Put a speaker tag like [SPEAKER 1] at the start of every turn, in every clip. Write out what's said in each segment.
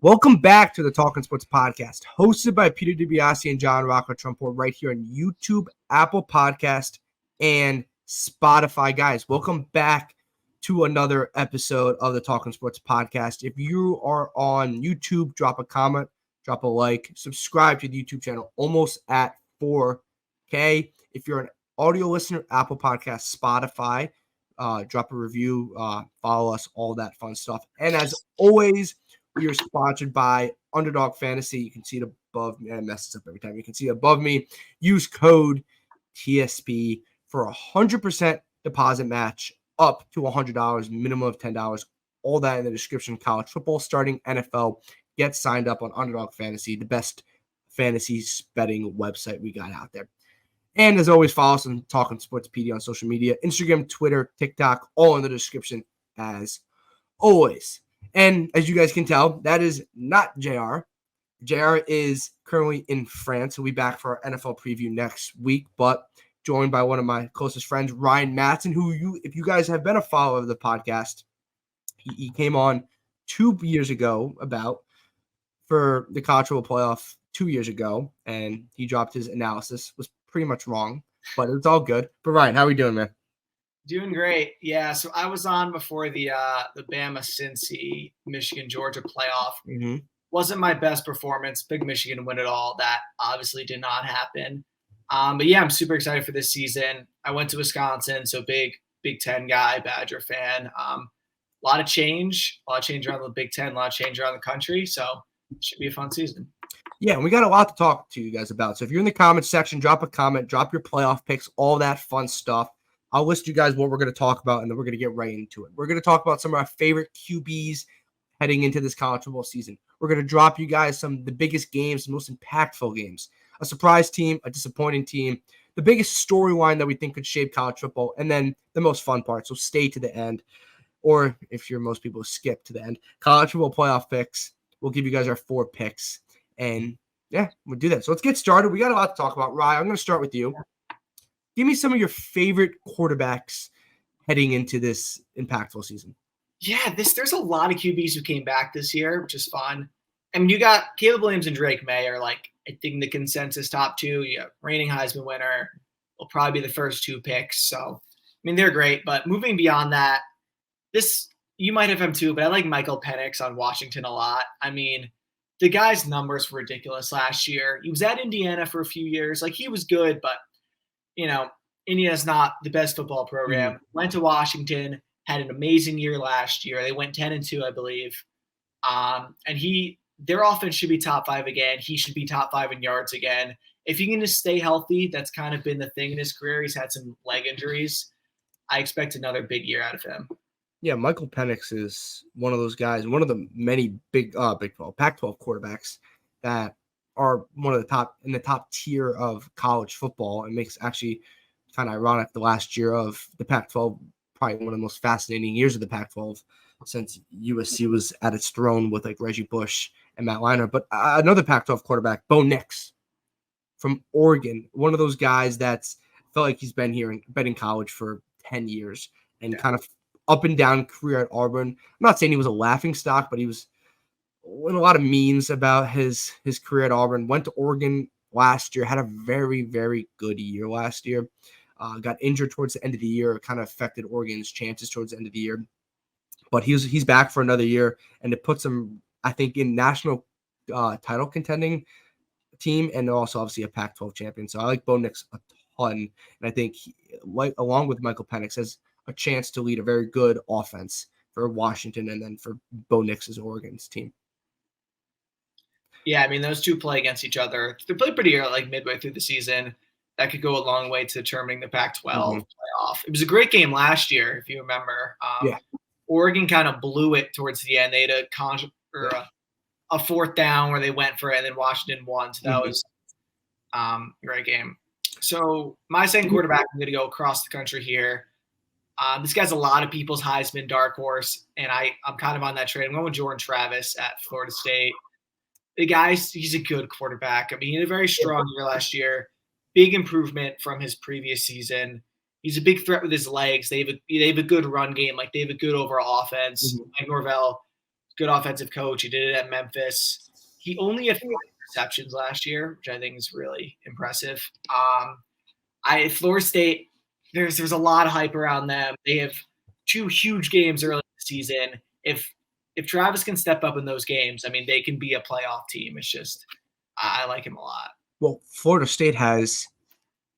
[SPEAKER 1] Welcome back to the Talking Sports Podcast, hosted by Peter DiBiasi and John Rocco Trumpbour, right here on YouTube, Apple Podcast, and Spotify. Guys, welcome back to another episode of the Talking Sports Podcast. If you are on YouTube, drop a comment, drop a like, subscribe to the YouTube channel, almost at 4K. If you're an audio listener, Apple Podcast, Spotify, drop a review, follow us, all that fun stuff. And as always, we are sponsored by Underdog Fantasy. You can see it above me. I mess this up every time. You can see it above me. Use code TSP for 100% deposit match up to $100, minimum of $10. All that in the description. College football starting, NFL. Get signed up on Underdog Fantasy, the best fantasy betting website we got out there. And as always, follow us on Talking Sports PD on social media, Instagram, Twitter, TikTok, all in the description as always. And as you guys can tell, that is not JR. JR is currently in France. He'll be back for our NFL preview next week, but joined by one of my closest friends, Ryan Matson, who if you guys have been a follower of the podcast, he came on 2 years ago for the college football playoff 2 years ago, and he dropped his analysis. Was pretty much wrong, but it's all good. But Ryan, how are we doing, man?
[SPEAKER 2] Doing great. Yeah, so I was on before the Bama, Cincy, Michigan, Georgia playoff.
[SPEAKER 1] Mm-hmm.
[SPEAKER 2] Wasn't my best performance. Big Michigan to win it all. That obviously did not happen. But yeah, I'm super excited for this season. I went to Wisconsin, so big Big Ten guy, Badger fan. A lot of change around the Big Ten, a lot of change around the country. So it should be a fun season.
[SPEAKER 1] Yeah, and we got a lot to talk to you guys about. So if you're in the comments section, drop a comment, drop your playoff picks, all that fun stuff. I'll list you guys what we're going to talk about, and then we're going to get right into it. We're going to talk about some of our favorite QBs heading into this college football season. We're going to drop you guys some of the biggest games, the most impactful games, a surprise team, a disappointing team, the biggest storyline that we think could shape college football, and then the most fun part. So stay to the end, or if you're most people, skip to the end. College football playoff picks. We'll give you guys our 4 picks, and yeah, we'll do that. So let's get started. We got a lot to talk about. Ryan, I'm going to start with you. Give me some of your favorite quarterbacks heading into this impactful season.
[SPEAKER 2] Yeah, there's a lot of QBs who came back this year, which is fun. I mean, you got Caleb Williams and Drake May are like, I think, the consensus top 2. You have reigning Heisman winner. Will probably be the first 2 picks. So, I mean, they're great. But moving beyond that, you might have him too, but I like Michael Penix on Washington a lot. I mean, the guy's numbers were ridiculous last year. He was at Indiana for a few years. Like, he was good, but Indiana's not the best football program. Went to Washington, had an amazing year last year. They went 10-2, I believe. And their offense should be top 5 again. He should be top 5 in yards again. If he can just stay healthy, that's kind of been the thing in his career. He's had some leg injuries. I expect another big year out of him.
[SPEAKER 1] Yeah, Michael Penix is one of those guys, one of the many Big 12, Pac-12 quarterbacks that are one of the top tier of college football. It makes actually kind of ironic the last year of the Pac-12, probably one of the most fascinating years of the Pac-12 since USC was at its throne with like Reggie Bush and Matt Leinart. But another Pac-12 quarterback, Bo Nix from Oregon, one of those guys that's felt like he's been in college for 10 years and kind of up and down career at Auburn. I'm not saying he was a laughing stock, but he was in a lot of memes about his career at Auburn. Went to Oregon last year, had a very, very good year last year. Got injured towards the end of the year, kind of affected Oregon's chances towards the end of the year. But he's back for another year, and it puts him, I think, in national title contending team, and also obviously a Pac-12 champion. So I like Bo Nix a ton, and I think along with Michael Penix, has a chance to lead a very good offense for Washington and then for Bo Nix's Oregon's team.
[SPEAKER 2] Yeah, I mean, those two play against each other. They play pretty early, like midway through the season. That could go a long way to determining the Pac-12 playoff. It was a great game last year, if you remember. Oregon kind of blew it towards the end. They had a 4th down where they went for it, and then Washington won. So that was a great game. So my second quarterback, I'm going to go across the country here. This guy's a lot of people's Heisman dark horse, and I'm kind of on that train. I'm going with Jordan Travis at Florida State. The guy, he's a good quarterback. I mean, he had a very strong year last year. Big improvement from his previous season. He's a big threat with his legs. They have a good run game. Like, they have a good overall offense. Mike Norvell good offensive coach. He did it at Memphis. He only had 5 interceptions last year, which I think is really impressive. Florida State, there's a lot of hype around them. They have 2 huge games early in the season. If Travis can step up in those games, I mean, they can be a playoff team. It's just I like him a lot.
[SPEAKER 1] Well, Florida State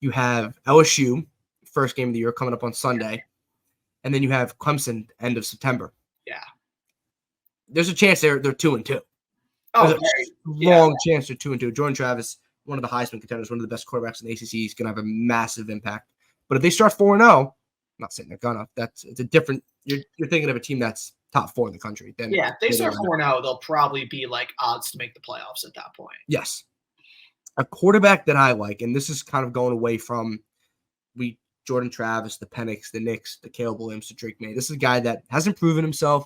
[SPEAKER 1] you have LSU, first game of the year coming up on Sunday, and then you have Clemson end of September.
[SPEAKER 2] Yeah.
[SPEAKER 1] There's a chance they're 2-2.
[SPEAKER 2] Oh,
[SPEAKER 1] There's a long chance they're 2-2. Jordan Travis, one of the Heisman contenders, one of the best quarterbacks in the ACC, is going to have a massive impact. But if they start 4-0, I'm not saying they're gonna. It's a different. You're thinking of a team that's top 4 in the country. Then
[SPEAKER 2] if they start 4-0, they'll probably be like odds to make the playoffs at that point.
[SPEAKER 1] Yes, a quarterback that I like, and this is kind of going away from Jordan Travis, the Penix, the Knicks, the Caleb Williams, the Drake May. This is a guy that hasn't proven himself,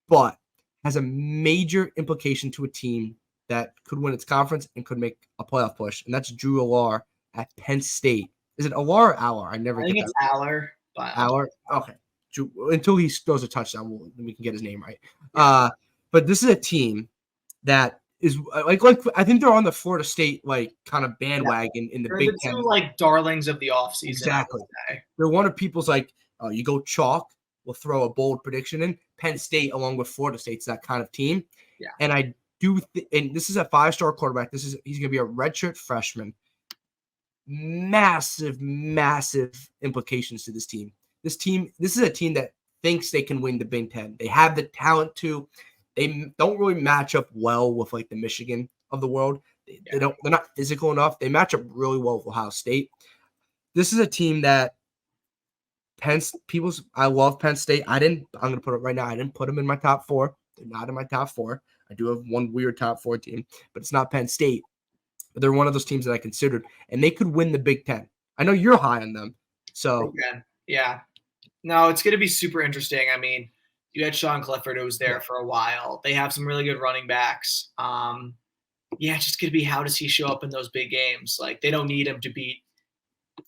[SPEAKER 1] but has a major implication to a team that could win its conference and could make a playoff push, and that's Drew Allar at Penn State. Is it Allar or Aller? I think
[SPEAKER 2] it's Aller.
[SPEAKER 1] Aller? Okay. Until he throws a touchdown, we can get his name right. But this is a team that is like I think they're on the Florida State kind of bandwagon in the Big Ten.
[SPEAKER 2] They're the 2 darlings of the offseason.
[SPEAKER 1] Exactly. They're one of people's you go chalk, we'll throw a bold prediction in. Penn State along with Florida State's that kind of team.
[SPEAKER 2] Yeah.
[SPEAKER 1] And I do and this is a 5-star quarterback. He's going to be a redshirt freshman. Massive implications to this team. This is a team that thinks they can win the Big Ten. They have the talent to. They don't really match up well with the Michigan of the world. They're not physical enough. They match up really well with Ohio State. This is a team that I love Penn State. I'm going to put it right now. I didn't put them in my top 4. They're not in my top 4. I do have one weird top 4 team, but it's not Penn State. But they're one of those teams that I considered, and they could win the Big Ten. I know you're high on them. So
[SPEAKER 2] yeah. No, it's going to be super interesting. I mean, you had Sean Clifford, who was there for a while. They have some really good running backs. It's just going to be how does he show up in those big games? They don't need him to beat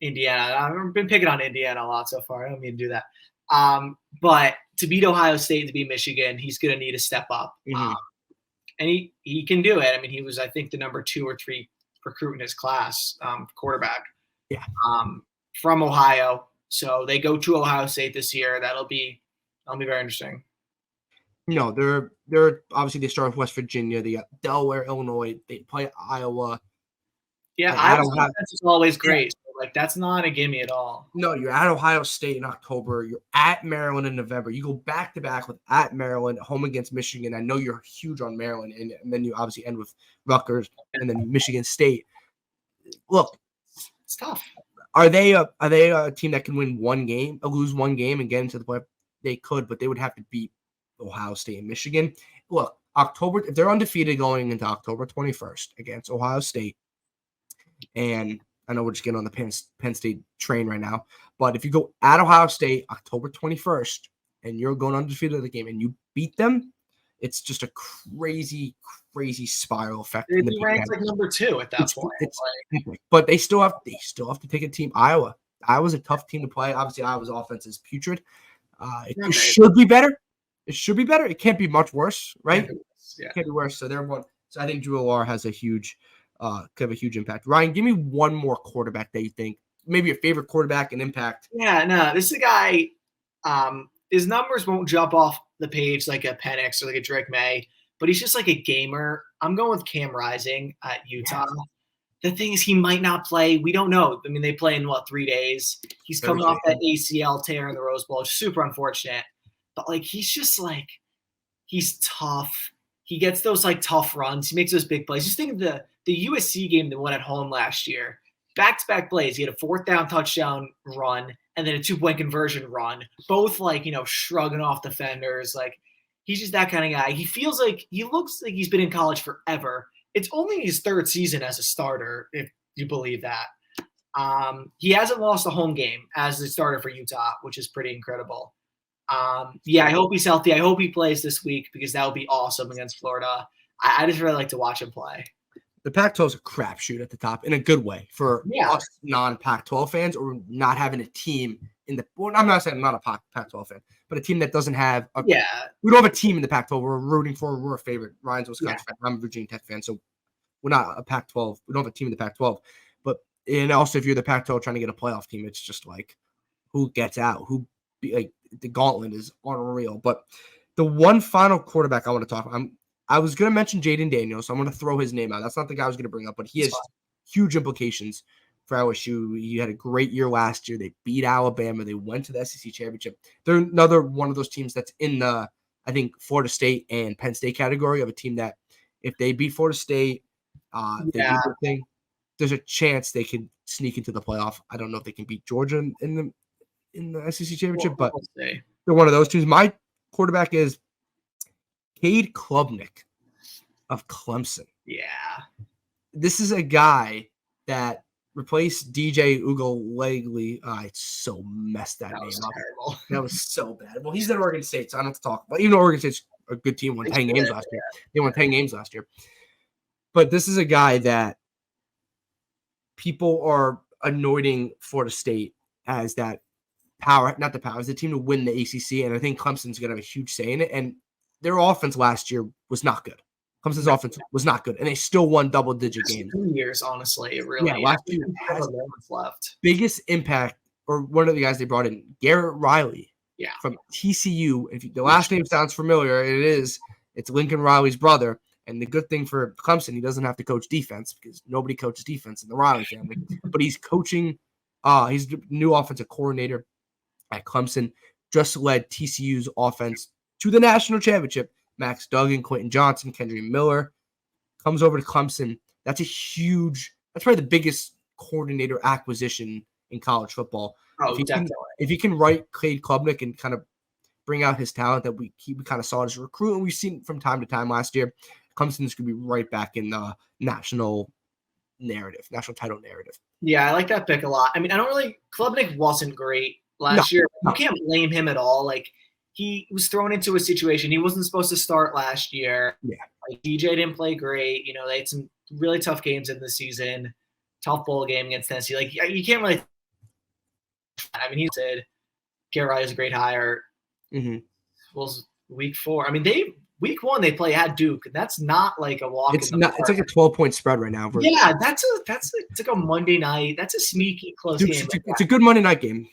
[SPEAKER 2] Indiana. I've been picking on Indiana a lot so far. I don't mean to do that. But to beat Ohio State, to beat Michigan, he's going to need to step up.
[SPEAKER 1] Mm-hmm.
[SPEAKER 2] And he can do it. I mean, he was, I think, the number 2 or 3 recruit in his class, quarterback.
[SPEAKER 1] Yeah.
[SPEAKER 2] From Ohio. So they go to Ohio State this year. That'll be very interesting.
[SPEAKER 1] They're obviously they start with West Virginia. They got Delaware, Illinois. They play Iowa.
[SPEAKER 2] Yeah, Iowa's defense is always great. So, that's not a gimme at all.
[SPEAKER 1] No, you're at Ohio State in October. You're at Maryland in November. You go back to back with at Maryland, home against Michigan. I know you're huge on Maryland, and then you obviously end with Rutgers and then Michigan State. Look,
[SPEAKER 2] it's tough.
[SPEAKER 1] Are they a team that can win one game, lose one game, and get into the playoff? They could, but they would have to beat Ohio State and Michigan. Look, if they're undefeated going into October 21st against Ohio State, and I know we're just getting on the Penn State train right now, but if you go at Ohio State October 21st and you're going undefeated in the game and you beat them, it's just a crazy spiral effect.
[SPEAKER 2] They'd be ranked number 2 at that point.
[SPEAKER 1] But they still have to take a team. Iowa's a tough team to play. Obviously, Iowa's offense is putrid. It should be better. It should be better. It can't be much worse, right? It can't be worse. So they're one. So I think Drew Allar has a huge impact. Ryan, give me one more quarterback that you think maybe your favorite quarterback and impact.
[SPEAKER 2] Yeah, no, this is a guy. His numbers won't jump off the page like a Penix or like a Drake May, but he's just like a gamer. I'm going with Cam Rising at Utah. Yes. The thing is, he might not play. We don't know. I mean, they play in 3 days. He's coming off that ACL tear in the Rose Bowl. It's super unfortunate. But he's just he's tough. He gets those tough runs. He makes those big plays. Just think of the USC game that won at home last year. Back-to-back plays. He had a 4th down touchdown run and then a 2-point conversion run. Both shrugging off defenders. He's just that kind of guy. He looks like he's been in college forever. It's only his 3rd season as a starter, if you believe that. He hasn't lost a home game as the starter for Utah, which is pretty incredible. I hope he's healthy. I hope he plays this week because that would be awesome against Florida. I just really like to watch him play.
[SPEAKER 1] The Pac-12 is a crapshoot at the top in a good way for us non-Pac-12 fans or not having a team I'm not saying I'm not a Pac-12 fan, but a team that doesn't have we don't have a team in the Pac-12 we're rooting for. We're a favorite. Ryan's a Wisconsin fan. I'm a Virginia Tech fan, so we're not a Pac-12. We don't have a team in the Pac-12. And also, if you're the Pac-12 trying to get a playoff team, it's just like who gets out, the gauntlet is unreal. But the one final quarterback I want to talk about, I was going to mention Jaden Daniels, so I'm going to throw his name out. That's not the guy I was going to bring up, but he has huge implications for LSU. He had a great year last year. They beat Alabama. They went to the SEC championship. They're another one of those teams that's in the, I think, Florida State and Penn State category of a team that if they beat Florida State, they do their thing, there's a chance they can sneak into the playoff. I don't know if they can beat Georgia in the SEC championship, but they're one of those teams. My quarterback is Cade Klubnik of Clemson.
[SPEAKER 2] Yeah.
[SPEAKER 1] This is a guy that replaced DJ Uiagalelei. I so messed that name up.
[SPEAKER 2] Terrible.
[SPEAKER 1] That was so bad. Well, he's at Oregon State, so I don't have to talk about it. Even though Oregon State's a good team, won 10 games last year. They won 10 games last year. But this is a guy that people are anointing Florida State as that power, not the power, as the team to win the ACC. And I think Clemson's going to have a huge say in it. And their offense last year was not good. Clemson's offense was not good, and they still won double-digit games.
[SPEAKER 2] 2 years, honestly, it really.
[SPEAKER 1] Yeah, last year has
[SPEAKER 2] left.
[SPEAKER 1] Biggest impact, or one of the guys they brought in, Garrett Riley, from TCU. If the last name sounds familiar, it is. It's Lincoln Riley's brother. And the good thing for Clemson, he doesn't have to coach defense because nobody coaches defense in the Riley family. But he's coaching. He's the new offensive coordinator at Clemson. Just led TCU's offense to the national championship. Max Duggan, Quentin Johnson, Kendry Miller comes over to Clemson. That's probably the biggest coordinator acquisition in college football.
[SPEAKER 2] Oh,
[SPEAKER 1] if he can write Cade Klubnik and kind of bring out his talent that we kind of saw as a recruit, and we've seen from time to time last year, Clemson's going to be right back in the national title narrative.
[SPEAKER 2] Yeah, I like that pick a lot. I mean, Klubnik wasn't great last year. You can't blame him at all. Like, he was thrown into a situation. He wasn't supposed to start last year.
[SPEAKER 1] Yeah.
[SPEAKER 2] Like, DJ didn't play great. They had some really tough games in the season. Tough bowl game against Tennessee. Like, you can't really – I mean, he said Garrett Riley is a great hire.
[SPEAKER 1] Mm-hmm.
[SPEAKER 2] Well, week 4. I mean, week 1 they play at Duke, and that's not like a walk.
[SPEAKER 1] It's not. It's like a 12-point spread right now.
[SPEAKER 2] Yeah, it's like a Monday night. That's a sneaky close game.
[SPEAKER 1] It's a good Monday night game.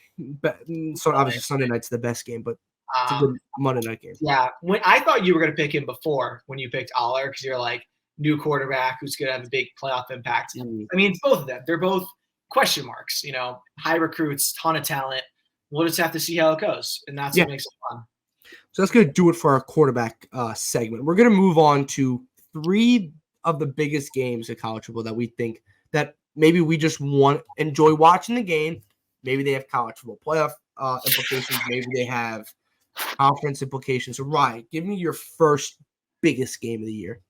[SPEAKER 1] So obviously Sunday night's the best game, but it's a good Monday night game.
[SPEAKER 2] Yeah, when I thought you were going to pick him before when you picked Aller, because you're like new quarterback who's going to have a big playoff impact.
[SPEAKER 1] Mm-hmm.
[SPEAKER 2] I mean, it's both of them. They're both question marks. High recruits, ton of talent. We'll just have to see how it goes, and that's what makes it fun.
[SPEAKER 1] So that's going to do it for our quarterback segment. We're going to move on to 3 of the biggest games of college football that we think that maybe we just enjoy watching the game. Maybe they have college football playoff implications. Maybe they have conference implications. So, Ryan, give me your first biggest game of the year.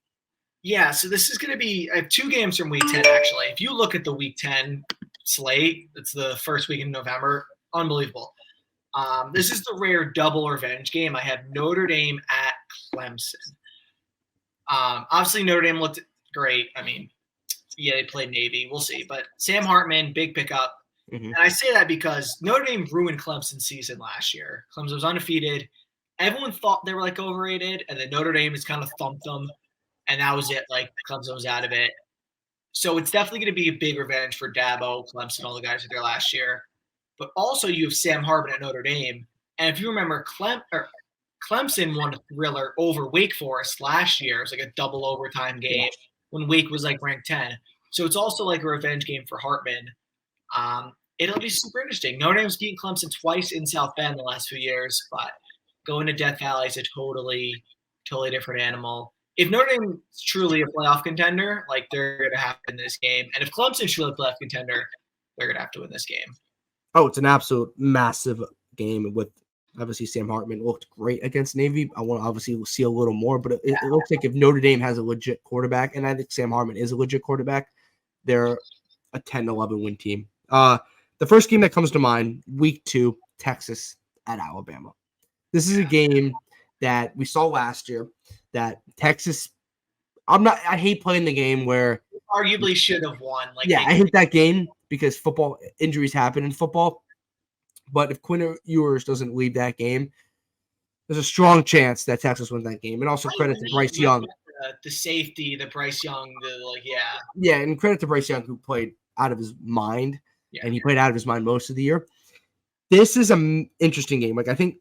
[SPEAKER 2] Yeah, so this is going to be – I have 2 games from Week 10, actually. If you look at the Week 10 slate, it's the first week in November. Unbelievable. This is the rare double revenge game. I have Notre Dame at Clemson. Obviously, Notre Dame looked great. I mean, they played Navy. We'll see. But Sam Hartman, big pickup.
[SPEAKER 1] Mm-hmm.
[SPEAKER 2] And I say that because Notre Dame ruined Clemson's season last year. Clemson was undefeated. Everyone thought they were, overrated, and then Notre Dame has kind of thumped them, and that was it. Clemson was out of it. So it's definitely going to be a big revenge for Dabo, Clemson, all the guys who were there last year. But also you have Sam Hartman at Notre Dame. And if you remember, Clemson won a thriller over Wake Forest last year. It was like a double overtime game when Wake was ranked 10. So it's also like a revenge game for Hartman. It'll be super interesting. Notre Dame's beaten Clemson twice in South Bend the last few years, but going to Death Valley is a totally different animal. If Notre Dame is truly a playoff contender, they're going to have to win this game. And if Clemson's truly a playoff contender, they're going to have to win this game.
[SPEAKER 1] Oh, it's an absolute massive game with obviously Sam Hartman looked great against Navy. I want to obviously see a little more, but it looks like if Notre Dame has a legit quarterback, and I think Sam Hartman is a legit quarterback, they're a 10-11 win team. The first game that comes to mind, week 2, Texas at Alabama. This is a game that we saw last year that Texas I hate playing the game where
[SPEAKER 2] arguably should have won.
[SPEAKER 1] I hate that game because football injuries happen in football. But if Quinn Ewers doesn't leave that game, there's a strong chance that Texas wins that game. And also credit to Bryce Young.
[SPEAKER 2] The safety, the Bryce Young, yeah.
[SPEAKER 1] Yeah, and credit to Bryce Young, who played out of his mind. Yeah, and he played out of his mind most of the year. This is an interesting game. Like, I think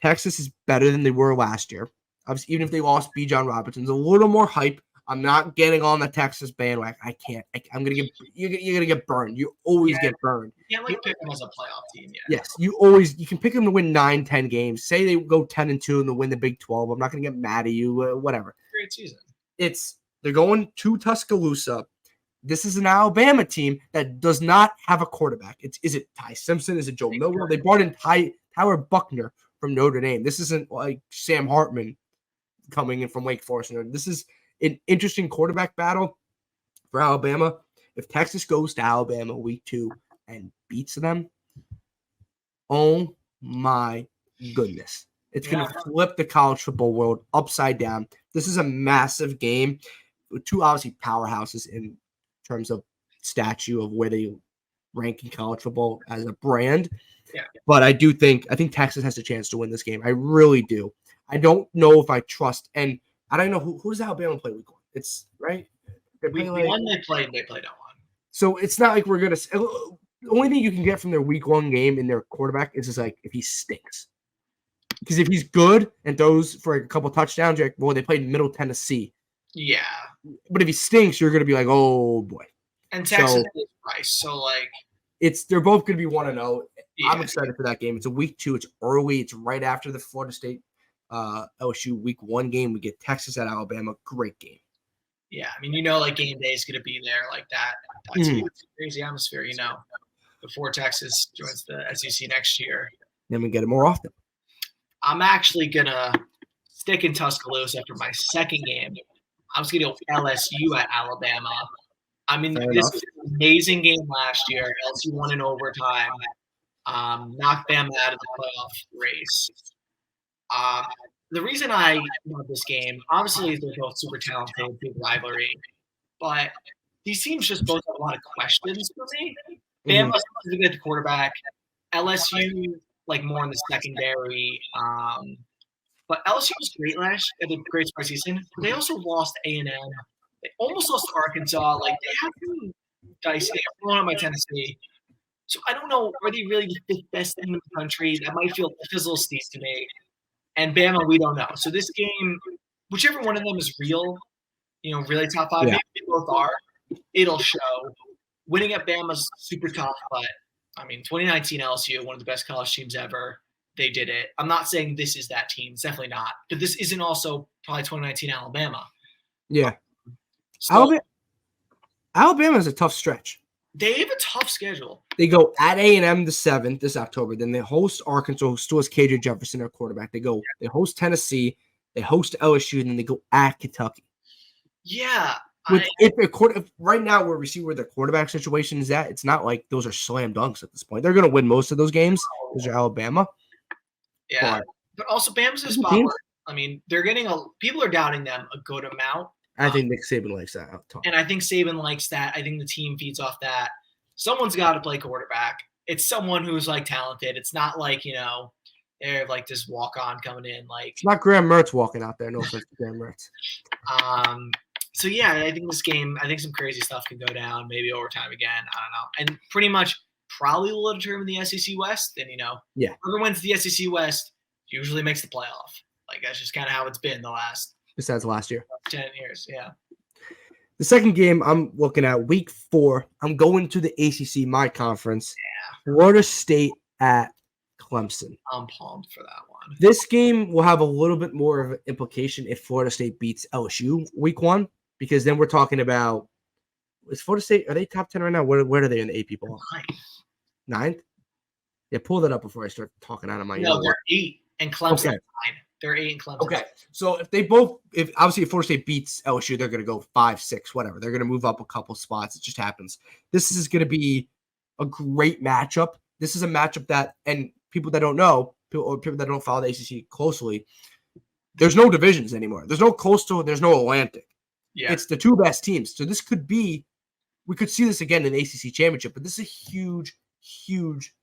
[SPEAKER 1] Texas is better than they were last year. Obviously, even if they lost B. John Robinson's a little more hype. I'm not getting on the Texas bandwagon. I can't. I'm gonna get. You're gonna get burned. You always get burned.
[SPEAKER 2] You can't pick them as a playoff team. Yeah.
[SPEAKER 1] Yes, you can pick them to win 9-10 games. Say they go 10-2 and they win the Big 12. I'm not gonna get mad at you. Whatever.
[SPEAKER 2] Great season.
[SPEAKER 1] They're going to Tuscaloosa. This is an Alabama team that does not have a quarterback. Is it Ty Simpson? Is it Joe Milrow? They brought in Tyler Buckner from Notre Dame. This isn't like Sam Hartman coming in from Wake Forest. This is an interesting quarterback battle for Alabama. If Texas goes to Alabama week 2 and beats them, oh my goodness. It's going to flip the college football world upside down. This is a massive game with two obviously powerhouses in terms of stature of where they rank in college football as a brand.
[SPEAKER 2] Yeah.
[SPEAKER 1] But I think Texas has a chance to win this game. I really do. I don't know if I trust, and I don't know who does Alabama play week 1. It's right.
[SPEAKER 2] Week 1 they played on one.
[SPEAKER 1] So it's not like we're gonna. The only thing you can get from their week 1 game in their quarterback is just like if he stinks. Because if he's good and throws for a couple touchdowns, you're like, well, they played Middle Tennessee.
[SPEAKER 2] Yeah.
[SPEAKER 1] But if he stinks, you're going to be like, oh, boy.
[SPEAKER 2] And Texas is Bryce, so, like.
[SPEAKER 1] They're both going to be 1-0. Yeah. I'm excited for that game. It's a week 2. It's early. It's right after the Florida State LSU week 1 game. We get Texas at Alabama. Great game.
[SPEAKER 2] Yeah. I mean, like, game day is going to be there like that. That's a crazy atmosphere, before Texas joins the SEC next year.
[SPEAKER 1] Then we get it more often.
[SPEAKER 2] I'm actually going to stick in Tuscaloosa for my second game. I was going to go LSU at Alabama. I mean, this was an amazing game last year. LSU won in overtime, knocked Bama out of the playoff race. The reason I love this game, obviously, is they're both super talented, big rivalry. But these teams just both have a lot of questions for me. Bama specifically at the quarterback. LSU, like, more in the secondary. But LSU was great last year, the great start season. They also lost A&M. They almost lost to Arkansas. Like, they have been dicey. They got blown out by Tennessee. So I don't know, are they really the fifth best team in the country? That might feel fizzle steep to me. And Bama, we don't know. So this game, whichever one of them is real, really top 5, maybe they both are, it'll show. Winning at Bama is super tough, but, I mean, 2019 LSU, one of the best college teams ever. They did it. I'm not saying this is that team. It's definitely not. But this isn't also probably 2019 Alabama.
[SPEAKER 1] Yeah. So, Alabama is a tough stretch.
[SPEAKER 2] They have a tough schedule.
[SPEAKER 1] They go at A&M the 7th this October. Then they host Arkansas, who still has KJ Jefferson, their quarterback. They host Tennessee. They host LSU. And then they go at Kentucky.
[SPEAKER 2] Yeah.
[SPEAKER 1] If right now where we see where their quarterback situation is at, it's not like those are slam dunks at this point. They're going to win most of those games. Those are Alabama.
[SPEAKER 2] Yeah, but also Bama's a spot where, I mean, they're getting people are doubting them a good amount.
[SPEAKER 1] I think Nick Saban likes that.
[SPEAKER 2] And I think Saban likes that. I think the team feeds off that. Someone's got to play quarterback. It's someone who's, like, talented. It's not like, they're like this walk-on coming in. Like,
[SPEAKER 1] it's not Graham Mertz walking out there. No offense to Graham Mertz.
[SPEAKER 2] So, yeah, I think this game, I think some crazy stuff can go down, maybe overtime again. I don't know. And pretty much probably will determine the SEC West. And, whoever wins the SEC West usually makes the playoff. Like, that's just kind of how it's been the last.
[SPEAKER 1] Besides last year.
[SPEAKER 2] 10 years, yeah.
[SPEAKER 1] The second game I'm looking at, week 4, I'm going to the ACC, my conference.
[SPEAKER 2] Yeah.
[SPEAKER 1] Florida State at Clemson.
[SPEAKER 2] I'm pumped for that one.
[SPEAKER 1] This game will have a little bit more of an implication if Florida State beats LSU week 1, because then we're talking about, is Florida State, are they top 10 right now? Where are they in the AP poll? 9th? Yeah, pull that up before I start talking out of my ear.
[SPEAKER 2] No, they're 8, and Clemson's 9. They're 8 and Clemson.
[SPEAKER 1] Okay, so if obviously if Florida State beats LSU, they're going to go 5, 6, whatever. They're going to move up a couple spots. It just happens. This is going to be a great matchup. This is a matchup that, and people that don't know, people that don't follow the ACC closely, there's no divisions anymore. There's no Coastal. There's no Atlantic. Yeah, it's the 2 best teams. So this could be, we could see this again in the ACC championship. But this is a huge, huge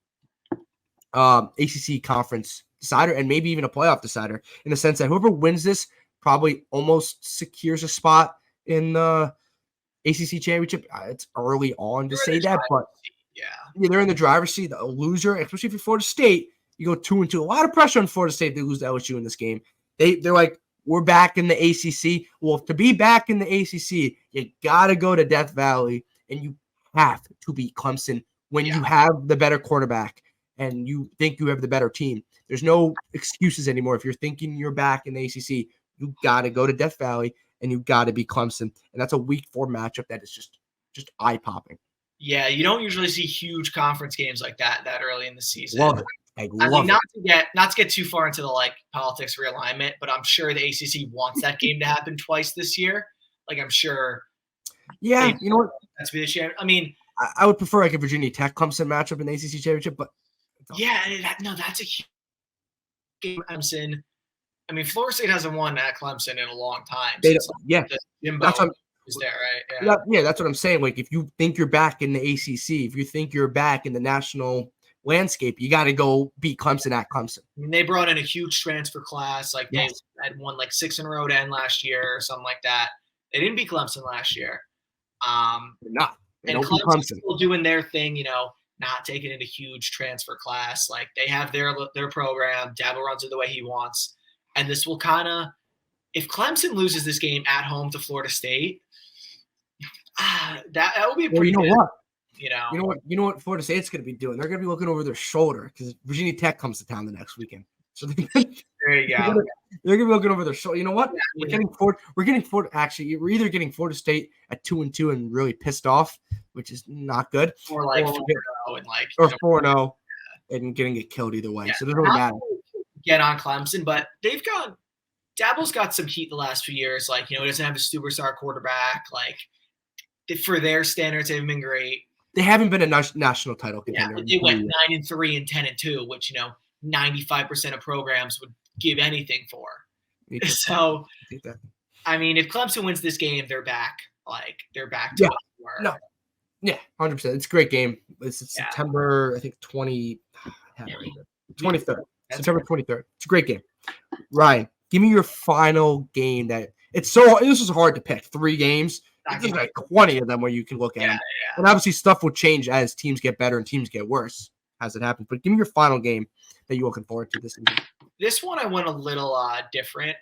[SPEAKER 1] ACC conference decider and maybe even a playoff decider, in the sense that whoever wins this probably almost secures a spot in the ACC championship. It's early on to say that, but yeah, they're in the driver's seat. A loser, especially if you're Florida State, you go 2-2. A lot of pressure on Florida State if they lose to LSU in this game. They're like, we're back in the ACC. Well, to be back in the ACC, you got to go to Death Valley, and you have to beat Clemson when you have the better quarterback and you think you have the better team. There's no excuses anymore. If you're thinking you're back in the ACC, you got to go to Death Valley, and you got to beat Clemson. And that's a week 4 matchup that is just eye-popping.
[SPEAKER 2] Yeah, you don't usually see huge conference games like that early in the season.
[SPEAKER 1] Love it. I mean,
[SPEAKER 2] not to get too far into the like politics realignment, but I'm sure the ACC wants that game to happen twice this year. Like, I'm sure.
[SPEAKER 1] Yeah, you know what?
[SPEAKER 2] That's be the champ. I mean,
[SPEAKER 1] I would prefer like a Virginia Tech Clemson matchup in the ACC championship, but
[SPEAKER 2] that's a huge game. Clemson. I mean, Florida State hasn't won at Clemson in a long time. Jimbo
[SPEAKER 1] that's what
[SPEAKER 2] is there, right?
[SPEAKER 1] Yeah, that's what I'm saying. Like, if you think you're back in the ACC, if you think you're back in the national landscape, you got to go beat Clemson at Clemson.
[SPEAKER 2] I mean, they brought in a huge transfer class. Like, they had won like 6 in a row to end last year or something like that. They didn't beat Clemson last year.
[SPEAKER 1] They're not.
[SPEAKER 2] And Clemson's still doing their thing, not taking in a huge transfer class. Like, they have their program. Dabo runs it the way he wants. And this will kind of – if Clemson loses this game at home to Florida State, that will be a pretty good.
[SPEAKER 1] You know what Florida State's going to be doing? They're going to be looking over their shoulder because Virginia Tech comes to town the next weekend. So
[SPEAKER 2] there you go.
[SPEAKER 1] They're going to be looking over their shoulder. You know what? We're getting Florida. Actually, we're either getting Florida State at 2-2 and really pissed off, which is not good,
[SPEAKER 2] or like 4-0 and like
[SPEAKER 1] or 4-0 and getting it killed either way. So it doesn't really matter.
[SPEAKER 2] Get on Clemson, but Dabo's got some heat the last few years. Like, he doesn't have a superstar quarterback. Like, for their standards, they've been great.
[SPEAKER 1] They haven't been a national title contender.
[SPEAKER 2] Yeah, they went 9-3 and 10-2, which 95% of programs would give anything for. So, I mean, if Clemson wins this game, they're back. Like, they're back to what they were.
[SPEAKER 1] No. Yeah, 100%. It's a great game. It's September, I think 23rd. September 23rd. It's a great game. Ryan, give me your final game. This is hard to pick. 3 games. There's like 20 of them where you can look at them. Yeah. And obviously stuff will change as teams get better and teams get worse as it happens. But give me your final game that you're looking forward to this season.
[SPEAKER 2] This one I went a little different.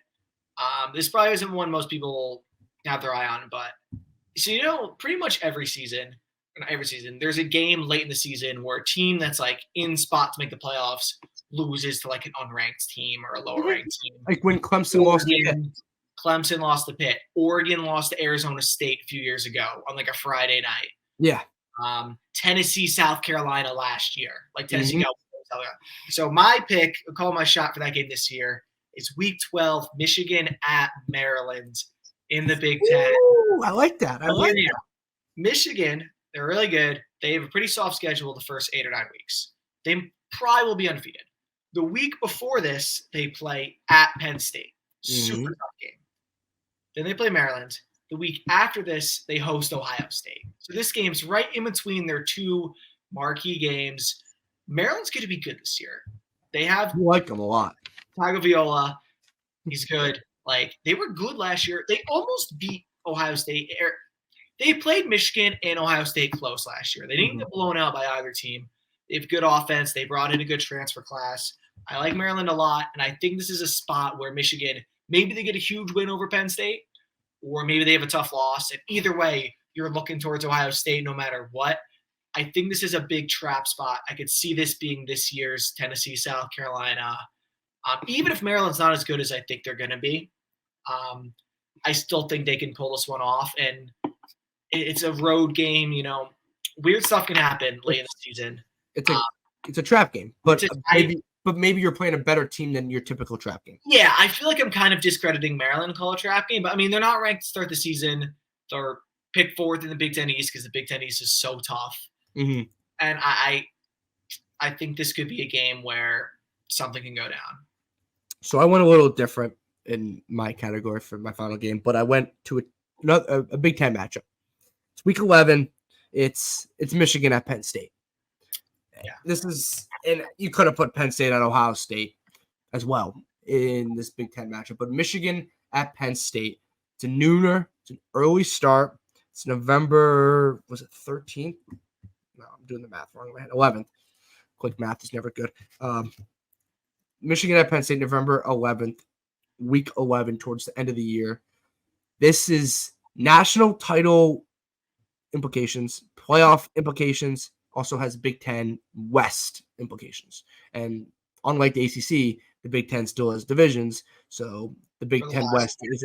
[SPEAKER 2] This probably isn't one most people have their eye on, but so pretty much every season, there's a game late in the season where a team that's like in spot to make the playoffs loses to like an unranked team or a lower ranked team.
[SPEAKER 1] Like when Clemson lost to Pitt.
[SPEAKER 2] Clemson lost to Pitt. Oregon lost to Arizona State a few years ago on like a Friday night.
[SPEAKER 1] Yeah.
[SPEAKER 2] Tennessee, South Carolina last year. Like Tennessee got South Carolina. So my pick, I'll call my shot for that game this year, is Week 12, Michigan at Maryland in the Big Ten.
[SPEAKER 1] Ooh, I like that.
[SPEAKER 2] Michigan, they're really good. They have a pretty soft schedule the first 8 or 9 weeks. They probably will be undefeated. The week before this, they play at Penn State. Super tough game. Then they play Maryland. The week after this, they host Ohio State. So this game's right in between their 2 marquee games. Maryland's going to be good this year. They have –
[SPEAKER 1] you like them a lot.
[SPEAKER 2] Tagovailoa, he's good. Like, they were good last year. They almost beat Ohio State. They played Michigan and Ohio State close last year. They didn't get blown out by either team. They have good offense. They brought in a good transfer class. I like Maryland a lot, and I think this is a spot where Michigan – maybe they get a huge win over Penn State, or maybe they have a tough loss. And either way, you're looking towards Ohio State no matter what. I think this is a big trap spot. I could see this being this year's Tennessee, South Carolina. Even if Maryland's not as good as I think they're going to be, I still think they can pull this one off. And it's a road game. Weird stuff can happen late in the season.
[SPEAKER 1] It's a trap game, but maybe you're playing a better team than your typical trap game.
[SPEAKER 2] Yeah, I feel like I'm kind of discrediting Maryland and call it a trap game. But, I mean, they're not ranked to start the season. They're picked 4th in the Big Ten East because the Big Ten East is so tough.
[SPEAKER 1] Mm-hmm.
[SPEAKER 2] And I think this could be a game where something can go down.
[SPEAKER 1] So I went a little different in my category for my final game, but I went to a Big Ten matchup. It's Week 11. It's Michigan at Penn State.
[SPEAKER 2] Yeah.
[SPEAKER 1] This is and you could have put Penn State at Ohio State as well in this Big Ten matchup. But Michigan at Penn State. It's a nooner. It's an early start. It's November, was it 13th? No, I'm doing the math wrong in my head. 11th. Quick math is never good. Michigan at Penn State, November 11th, week 11, towards the end of the year. This is national title implications, playoff implications, also has Big Ten West implications. And unlike the ACC, the Big Ten still has divisions. So the Big Ten West is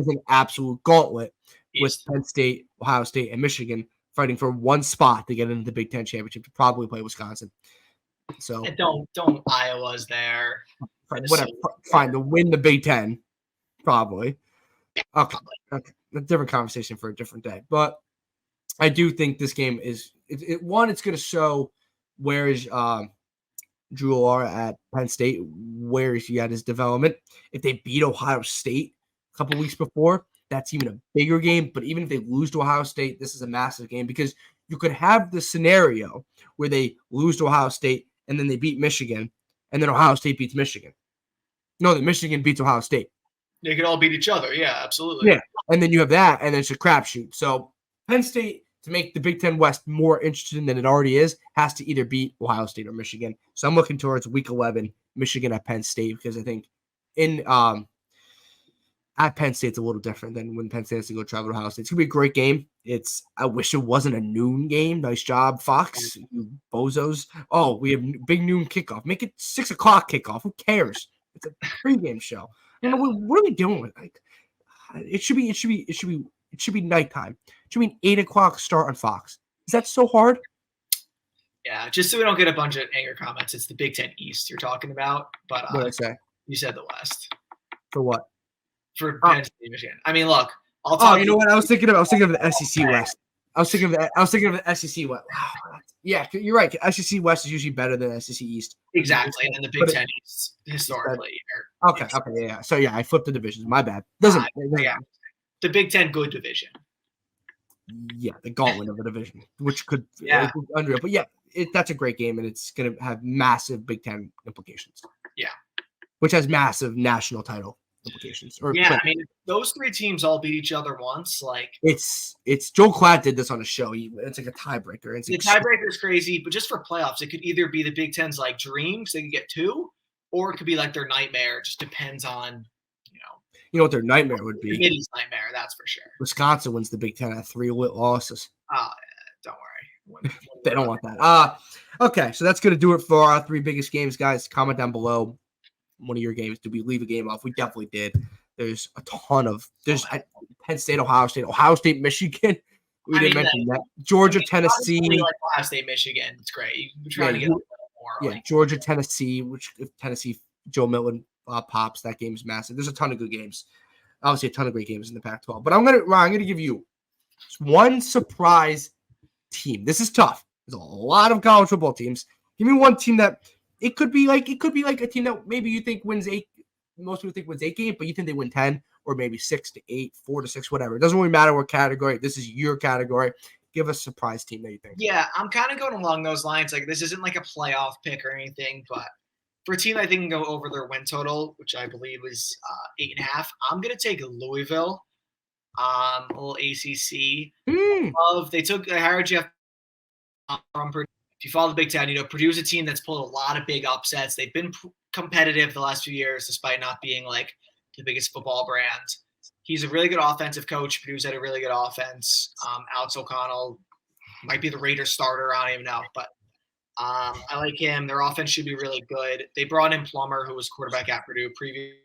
[SPEAKER 1] an absolute gauntlet with Penn State, Ohio State, and Michigan fighting for one spot to get into the Big Ten championship to probably play Wisconsin. So
[SPEAKER 2] and don't Iowa's there.
[SPEAKER 1] Whatever. Fine, to win the Big Ten, probably. Okay. A different conversation for a different day. But I do think this game is one. It's going to show where is Drew Lohr at Penn State. Where is he at his development? If they beat Ohio State a couple weeks before, that's even a bigger game. But even if they lose to Ohio State, this is a massive game because you could have the scenario where they lose to Ohio State and then they beat Michigan, and then Ohio State beats Michigan. No, that Michigan beats Ohio State.
[SPEAKER 2] They could all beat each other. Yeah, absolutely.
[SPEAKER 1] Yeah, and then you have that, and then it's a crapshoot. So Penn State, to make the Big Ten West more interesting than it already is, has to either beat Ohio State or Michigan. So I'm looking towards Week 11, Michigan at Penn State, because I think at Penn State it's a little different than when Penn State has to go travel to Ohio State. It's gonna be a great game. I wish it wasn't a noon game. Nice job, Fox, you bozos. Oh, we have big noon kickoff. Make it 6 o'clock kickoff. Who cares? It's a pregame show. I don't know what are we doing with it? It should be nighttime. It should be an 8 o'clock start on Fox. Is that so hard?
[SPEAKER 2] Yeah, just so we don't get a bunch of anger comments. It's the Big Ten East you're talking about. But
[SPEAKER 1] what did I say?
[SPEAKER 2] You said the West.
[SPEAKER 1] For what?
[SPEAKER 2] For Penn State, Michigan. I mean, look. I'll talk.
[SPEAKER 1] You know what? I was thinking of the SEC West. I was thinking of the SEC West. Wow. Yeah, you're right. SEC West is usually better than SEC East.
[SPEAKER 2] Exactly, and then the Big Ten East historically.
[SPEAKER 1] Okay, yeah. So yeah, I flipped the divisions. My bad. Doesn't.
[SPEAKER 2] Yeah. The Big Ten good division.
[SPEAKER 1] Yeah, the gauntlet of a division, which could unreal. But yeah, that's a great game, and it's going to have massive Big Ten implications.
[SPEAKER 2] Yeah,
[SPEAKER 1] which has massive national title implications.
[SPEAKER 2] I mean, if those three teams all beat each other once, like
[SPEAKER 1] it's Joel Klatt did this on a show. It's like a tiebreaker.
[SPEAKER 2] The tiebreaker is crazy, but just for playoffs, it could either be the Big Ten's like dreams, they could get 2, or it could be like their nightmare. It just depends on.
[SPEAKER 1] You know what their nightmare would be?
[SPEAKER 2] Committee's nightmare, that's for sure.
[SPEAKER 1] Wisconsin wins the Big Ten at 3 losses.
[SPEAKER 2] Don't worry.
[SPEAKER 1] They don't want that. Okay, so that's going to do it for our 3 biggest games, guys. Comment down below one of your games. Did we leave a game off? We definitely did. There's a ton of – there's Penn State, Ohio State, Michigan. We didn't mention that. Georgia, Tennessee.
[SPEAKER 2] Like Ohio State, Michigan. It's great. You're trying to get a little more.
[SPEAKER 1] Yeah, Georgia, Tennessee, which if Tennessee, Joe Milton pops, that game is massive. There's a ton of good games. Obviously, a ton of great games in the Pac-12. But I'm gonna give you one surprise team. This is tough. There's a lot of college football teams. Give me one team that it could be like a team that maybe you think wins 8. Most people think wins 8 games, but you think they win 10 or maybe 6 to 8, 4 to 6, whatever. It doesn't really matter what category. This is your category. Give us a surprise team that you think.
[SPEAKER 2] Yeah, I'm kind of going along those lines. Like this isn't like a playoff pick or anything, but for a team I think can go over their win total, which I believe is 8.5, I'm going to take Louisville. A little ACC. They hired Jeff from Purdue. If you follow the Big Ten, Purdue's a team that's pulled a lot of big upsets. They've been competitive the last few years, despite not being like the biggest football brand. He's a really good offensive coach. Purdue's had a really good offense. Alex O'Connell might be the Raiders starter. I don't even know, but I like him. Their offense should be really good. They brought in Plummer, who was quarterback at Purdue previously.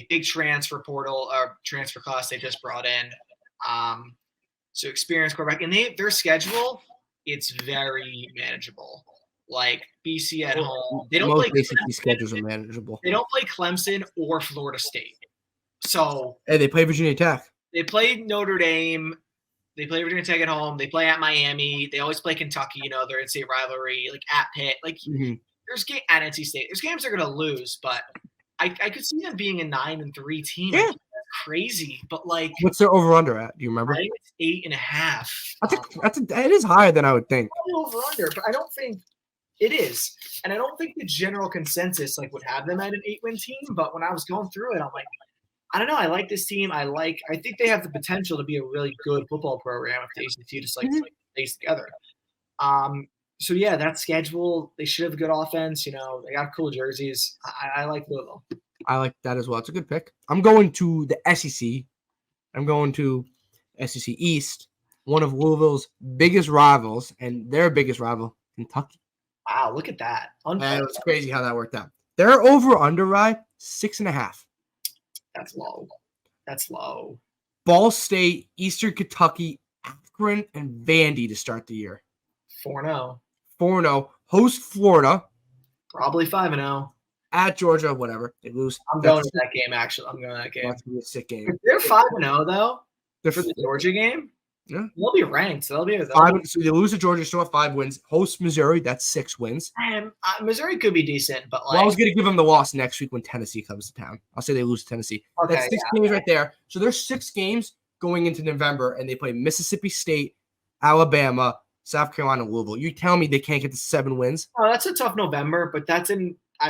[SPEAKER 2] Big transfer class they just brought in. So experienced quarterback. And their schedule, it's very manageable. Like BC at home. They don't play
[SPEAKER 1] Clemson. Schedules are manageable.
[SPEAKER 2] They don't play Clemson or Florida State. So
[SPEAKER 1] they play Virginia Tech.
[SPEAKER 2] They play Notre Dame. They play Virginia Tech at home. They play at Miami. They always play Kentucky. Their in-state rivalry, like at Pitt. Like there's at NC State. There's games they're gonna lose, but I could see them being a 9-3 team.
[SPEAKER 1] Yeah.
[SPEAKER 2] That's crazy. But like,
[SPEAKER 1] what's their over/under at? Do you remember?
[SPEAKER 2] I think it's 8.5.
[SPEAKER 1] It is higher than I would think.
[SPEAKER 2] Over/under, but I don't think It is. And I don't think the general consensus would have them at an 8-win team. But when I was going through it, I'm like, I don't know. I like this team. I think they have the potential to be a really good football program if the ACC just stays together. So yeah, that schedule, they should have good offense. They got cool jerseys. I like Louisville.
[SPEAKER 1] I like that as well. It's a good pick. I'm going to the SEC. I'm going to SEC East, one of Louisville's biggest rivals, and their biggest rival, Kentucky.
[SPEAKER 2] Wow, look at that.
[SPEAKER 1] It's crazy how that worked out. They're over-under, right? 6.5.
[SPEAKER 2] That's low.
[SPEAKER 1] Ball State, Eastern Kentucky, Akron, and Vandy to start the year.
[SPEAKER 2] 4-0.
[SPEAKER 1] 4-0. Host Florida.
[SPEAKER 2] Probably 5-0.
[SPEAKER 1] At Georgia, whatever. They lose.
[SPEAKER 2] I'm going to that game, actually. I'm going to that game.
[SPEAKER 1] That's going to be a sick game.
[SPEAKER 2] If they're 5-0, though, for the Georgia game, they'll be ranked. So
[SPEAKER 1] so they lose to Georgia, still have 5 wins. Host Missouri, that's 6 wins.
[SPEAKER 2] And Missouri could be decent, but
[SPEAKER 1] I was going to give them the loss next week when Tennessee comes to town. I'll say they lose to Tennessee. Okay, that's 6 games right there. So there's 6 games going into November, and they play Mississippi State, Alabama, South Carolina, Louisville. You tell me they can't get to 7 wins?
[SPEAKER 2] Oh, that's a tough November, but that's in. I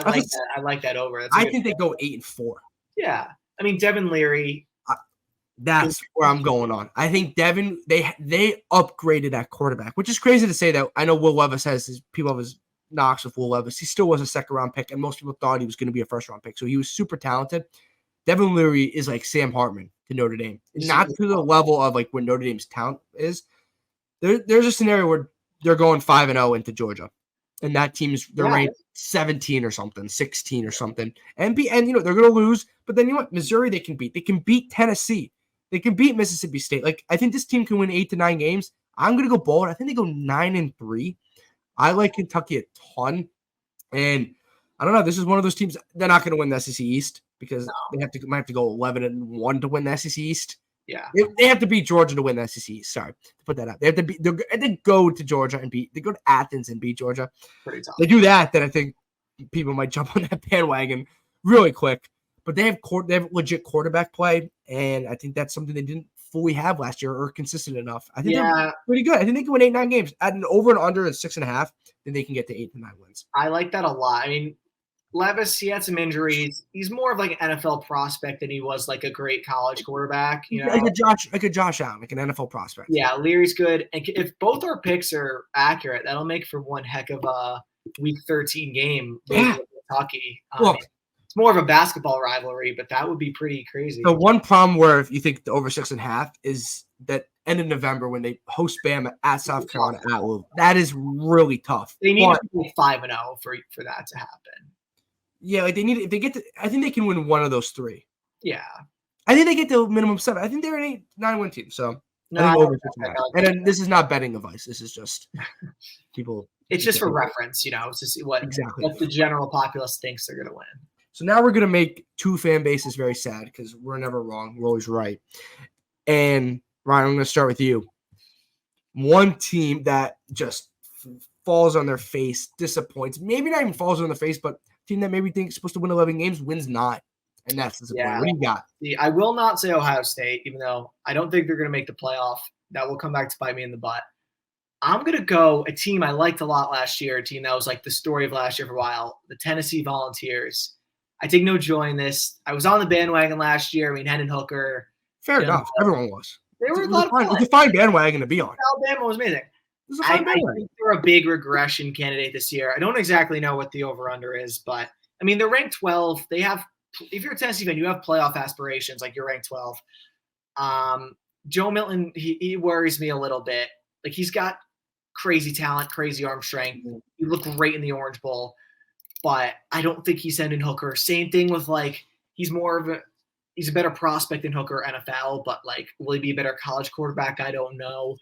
[SPEAKER 2] like that over.
[SPEAKER 1] I think they go 8-4.
[SPEAKER 2] Yeah, I mean Devin Leary.
[SPEAKER 1] That's where I'm going on. I think Devin, they upgraded at quarterback, which is crazy to say that. I know Will Levis people have his knocks with Will Levis. He still was a second-round pick, and most people thought he was going to be a first-round pick. So he was super talented. Devin Leary is like Sam Hartman to Notre Dame. Not to the level of where Notre Dame's talent is. There's a scenario where they're going 5-0 into Georgia. And that team's they're ranked 17 or something, 16 or something. And they're gonna lose, but then Missouri they can beat. They can beat Tennessee. They can beat Mississippi State. I think this team can win 8 to 9 games. I'm gonna go bold. I think they go 9-3. I like Kentucky a ton. And I don't know. This is one of those teams they're not gonna win the SEC East because they might have to go 11-1 to win the SEC East.
[SPEAKER 2] Yeah,
[SPEAKER 1] they have to beat Georgia to win the SEC East. Sorry to put that out. They have to go to Georgia and they go to Athens and beat Georgia.
[SPEAKER 2] Pretty tough.
[SPEAKER 1] They do that, then I think people might jump on that bandwagon really quick. But they have legit quarterback play, and I think that's something they didn't fully have last year or consistent enough. I think they're pretty good. I think they can win 8-9 games. At an over and under at 6.5, then they can get to 8 to 9 wins.
[SPEAKER 2] I like that a lot. I mean, Levis, he had some injuries. He's more of an NFL prospect than he was a great college quarterback.
[SPEAKER 1] Like a Josh Allen, like an NFL prospect.
[SPEAKER 2] Yeah, Leary's good. And if both our picks are accurate, that'll make for one heck of a Week 13 game.
[SPEAKER 1] Yeah.
[SPEAKER 2] Kentucky.
[SPEAKER 1] Look,
[SPEAKER 2] it's more of a basketball rivalry, but that would be pretty crazy.
[SPEAKER 1] The one problem where if you think the over 6.5 is that end of November when they host Bama at South Carolina at Louisville. That is really tough.
[SPEAKER 2] They need to go 5-0 for that to happen.
[SPEAKER 1] Yeah, they need. If they get to, I think they can win one of those 3.
[SPEAKER 2] Yeah,
[SPEAKER 1] I think they get to minimum 7. I think they're an 8-9 team. So I think over 6.5. And then this is not betting advice. This is just people.
[SPEAKER 2] It's just for reference, it's to see what the general populace thinks they're going to win.
[SPEAKER 1] So now we're going to make 2 fan bases very sad because we're never wrong. We're always right. And Ryan, I'm going to start with you. One team that just falls on their face, disappoints. Maybe not even falls on their face, but team that maybe thinks supposed to win 11 games wins 9. And that's disappointing.
[SPEAKER 2] Yeah.
[SPEAKER 1] What do you got?
[SPEAKER 2] See, I will not say Ohio State, even though I don't think they're going to make the playoff. That will come back to bite me in the butt. I'm going to go a team I liked a lot last year, a team that was the story of last year for a while, the Tennessee Volunteers. I take no joy in this. I was on the bandwagon last year. I mean, Hendon Hooker.
[SPEAKER 1] Fair enough. Everyone was.
[SPEAKER 2] They were a lot of fun.
[SPEAKER 1] It was a fine bandwagon to be on.
[SPEAKER 2] Alabama was amazing. I think they're a big regression candidate this year. I don't exactly know what the over-under is, but, I mean, they're ranked 12. They have – if you're a Tennessee fan, you have playoff aspirations. You're ranked 12. Joe Milton, he worries me a little bit. He's got crazy talent, crazy arm strength. He looked great in the Orange Bowl. But I don't think he's Hendon Hooker. Same thing with he's a better prospect than Hooker NFL, but will he be a better college quarterback? I don't know.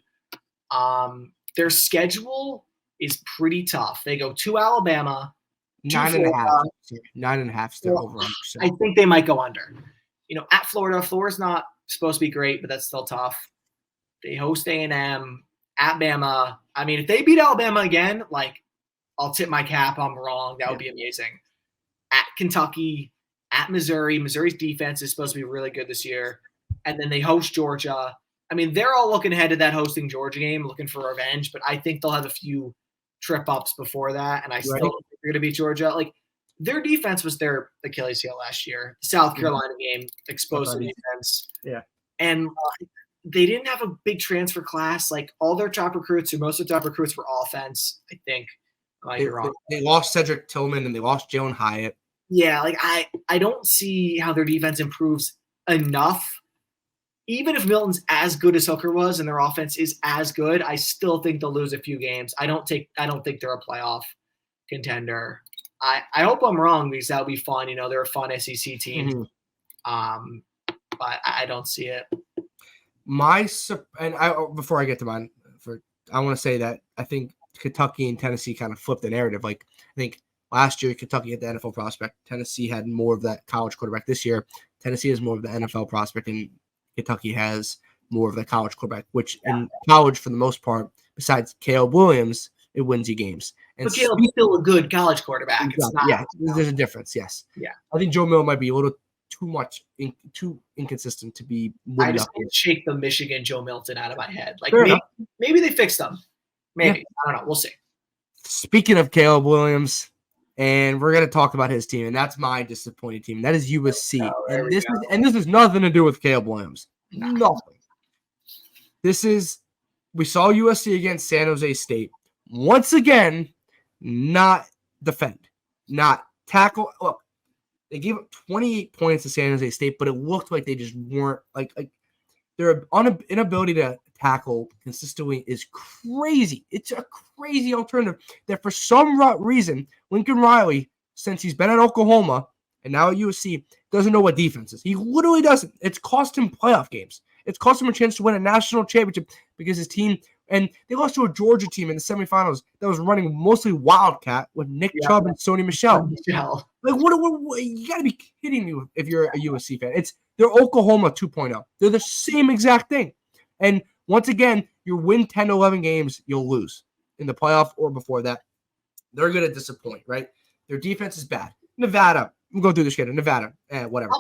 [SPEAKER 2] Their schedule is pretty tough. They go to Alabama,
[SPEAKER 1] 9.5. 9.5 still over.
[SPEAKER 2] I think they might go under. At Florida, Florida's not supposed to be great, but that's still tough. They host A&M at Bama. I mean, if they beat Alabama again, I'll tip my cap. I'm wrong. That would be amazing. At Kentucky, at Missouri. Missouri's defense is supposed to be really good this year. And then they host Georgia. I mean, they're all looking ahead to that hosting Georgia game, looking for revenge. But I think they'll have a few trip ups before that, and I still
[SPEAKER 1] Right.
[SPEAKER 2] don't think they're going to beat Georgia. Like their defense was their Achilles heel last year. The South Carolina game exposed the defense.
[SPEAKER 1] Yeah.
[SPEAKER 2] And they didn't have a big transfer class. Like all their top recruits, or most of the top recruits, were offense. I think.
[SPEAKER 1] They lost Cedric Tillman and they lost Jalen Hyatt.
[SPEAKER 2] Yeah, like I don't see how their defense improves enough. Even if Milton's as good as Hooker was and their offense is as good, I still think they'll lose a few games. I don't think they're a playoff contender. I hope I'm wrong because that would be fun. They're a fun SEC team. Mm-hmm. But I don't see it.
[SPEAKER 1] Before I get to mine, I want to say that I think Kentucky and Tennessee kind of flipped the narrative. Like I think last year Kentucky had the NFL prospect, Tennessee had more of that college quarterback. This year Tennessee has more of the NFL prospect, and Kentucky has more of the college quarterback. Which in college, for the most part, besides Caleb Williams, it wins you games.
[SPEAKER 2] And but Caleb's still a good college quarterback.
[SPEAKER 1] Exactly. It's not, there's a difference. Yes.
[SPEAKER 2] Yeah.
[SPEAKER 1] I think Joe Milton might be a little too inconsistent to be.
[SPEAKER 2] I just can't shake the Michigan Joe Milton out of my head. Like maybe they fixed them. Maybe. Yeah. I don't know. We'll see.
[SPEAKER 1] Speaking of Caleb Williams, and we're gonna talk about his team, and that's my disappointing team. That is USC, and this is nothing to do with Caleb Williams. Nothing. We saw USC against San Jose State once again. Not defend, not tackle. Look, they gave up 28 points to San Jose State, but it looked like they just weren't like their inability to tackle consistently is crazy. It's a crazy alternative that for some reason Lincoln Riley, since he's been at Oklahoma and now at USC, doesn't know what defense is. He literally doesn't. It's cost him playoff games. It's cost him a chance to win a national championship because his team. And they lost to a Georgia team in the semifinals that was running mostly Wildcat with Nick Chubb and Sony Michel. Like, what? You got to be kidding me if you're a USC fan. They're Oklahoma 2.0. They're the same exact thing. And once again, you win 10 to 11 games, you'll lose in the playoff or before that. They're going to disappoint, right? Their defense is bad. Nevada, we'll go through this again. Nevada, whatever.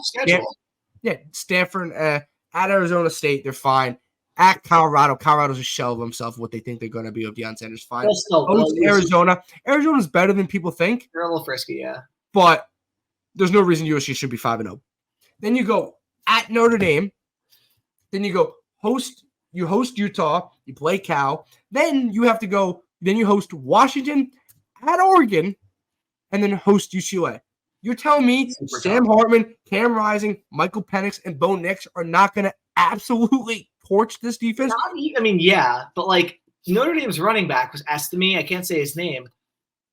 [SPEAKER 1] Stanford, at Arizona State, they're fine. At Colorado's a shell of himself. What they think they're going to be of Deion Sanders. Fine. Arizona. Arizona's better than people think.
[SPEAKER 2] They're a little frisky, yeah.
[SPEAKER 1] But there's no reason USC should be 5-0. Then you go at Notre Dame. Then you go host Utah. You play Cal. Then you have to go. Then you host Washington, at Oregon, and then host UCLA. You're telling me Sam Hartman, Cam Rising, Michael Penix, and Bo Nix are not going to absolutely torch this defense?
[SPEAKER 2] Yeah, but like Notre Dame's running back was asked to me. I can't say his name.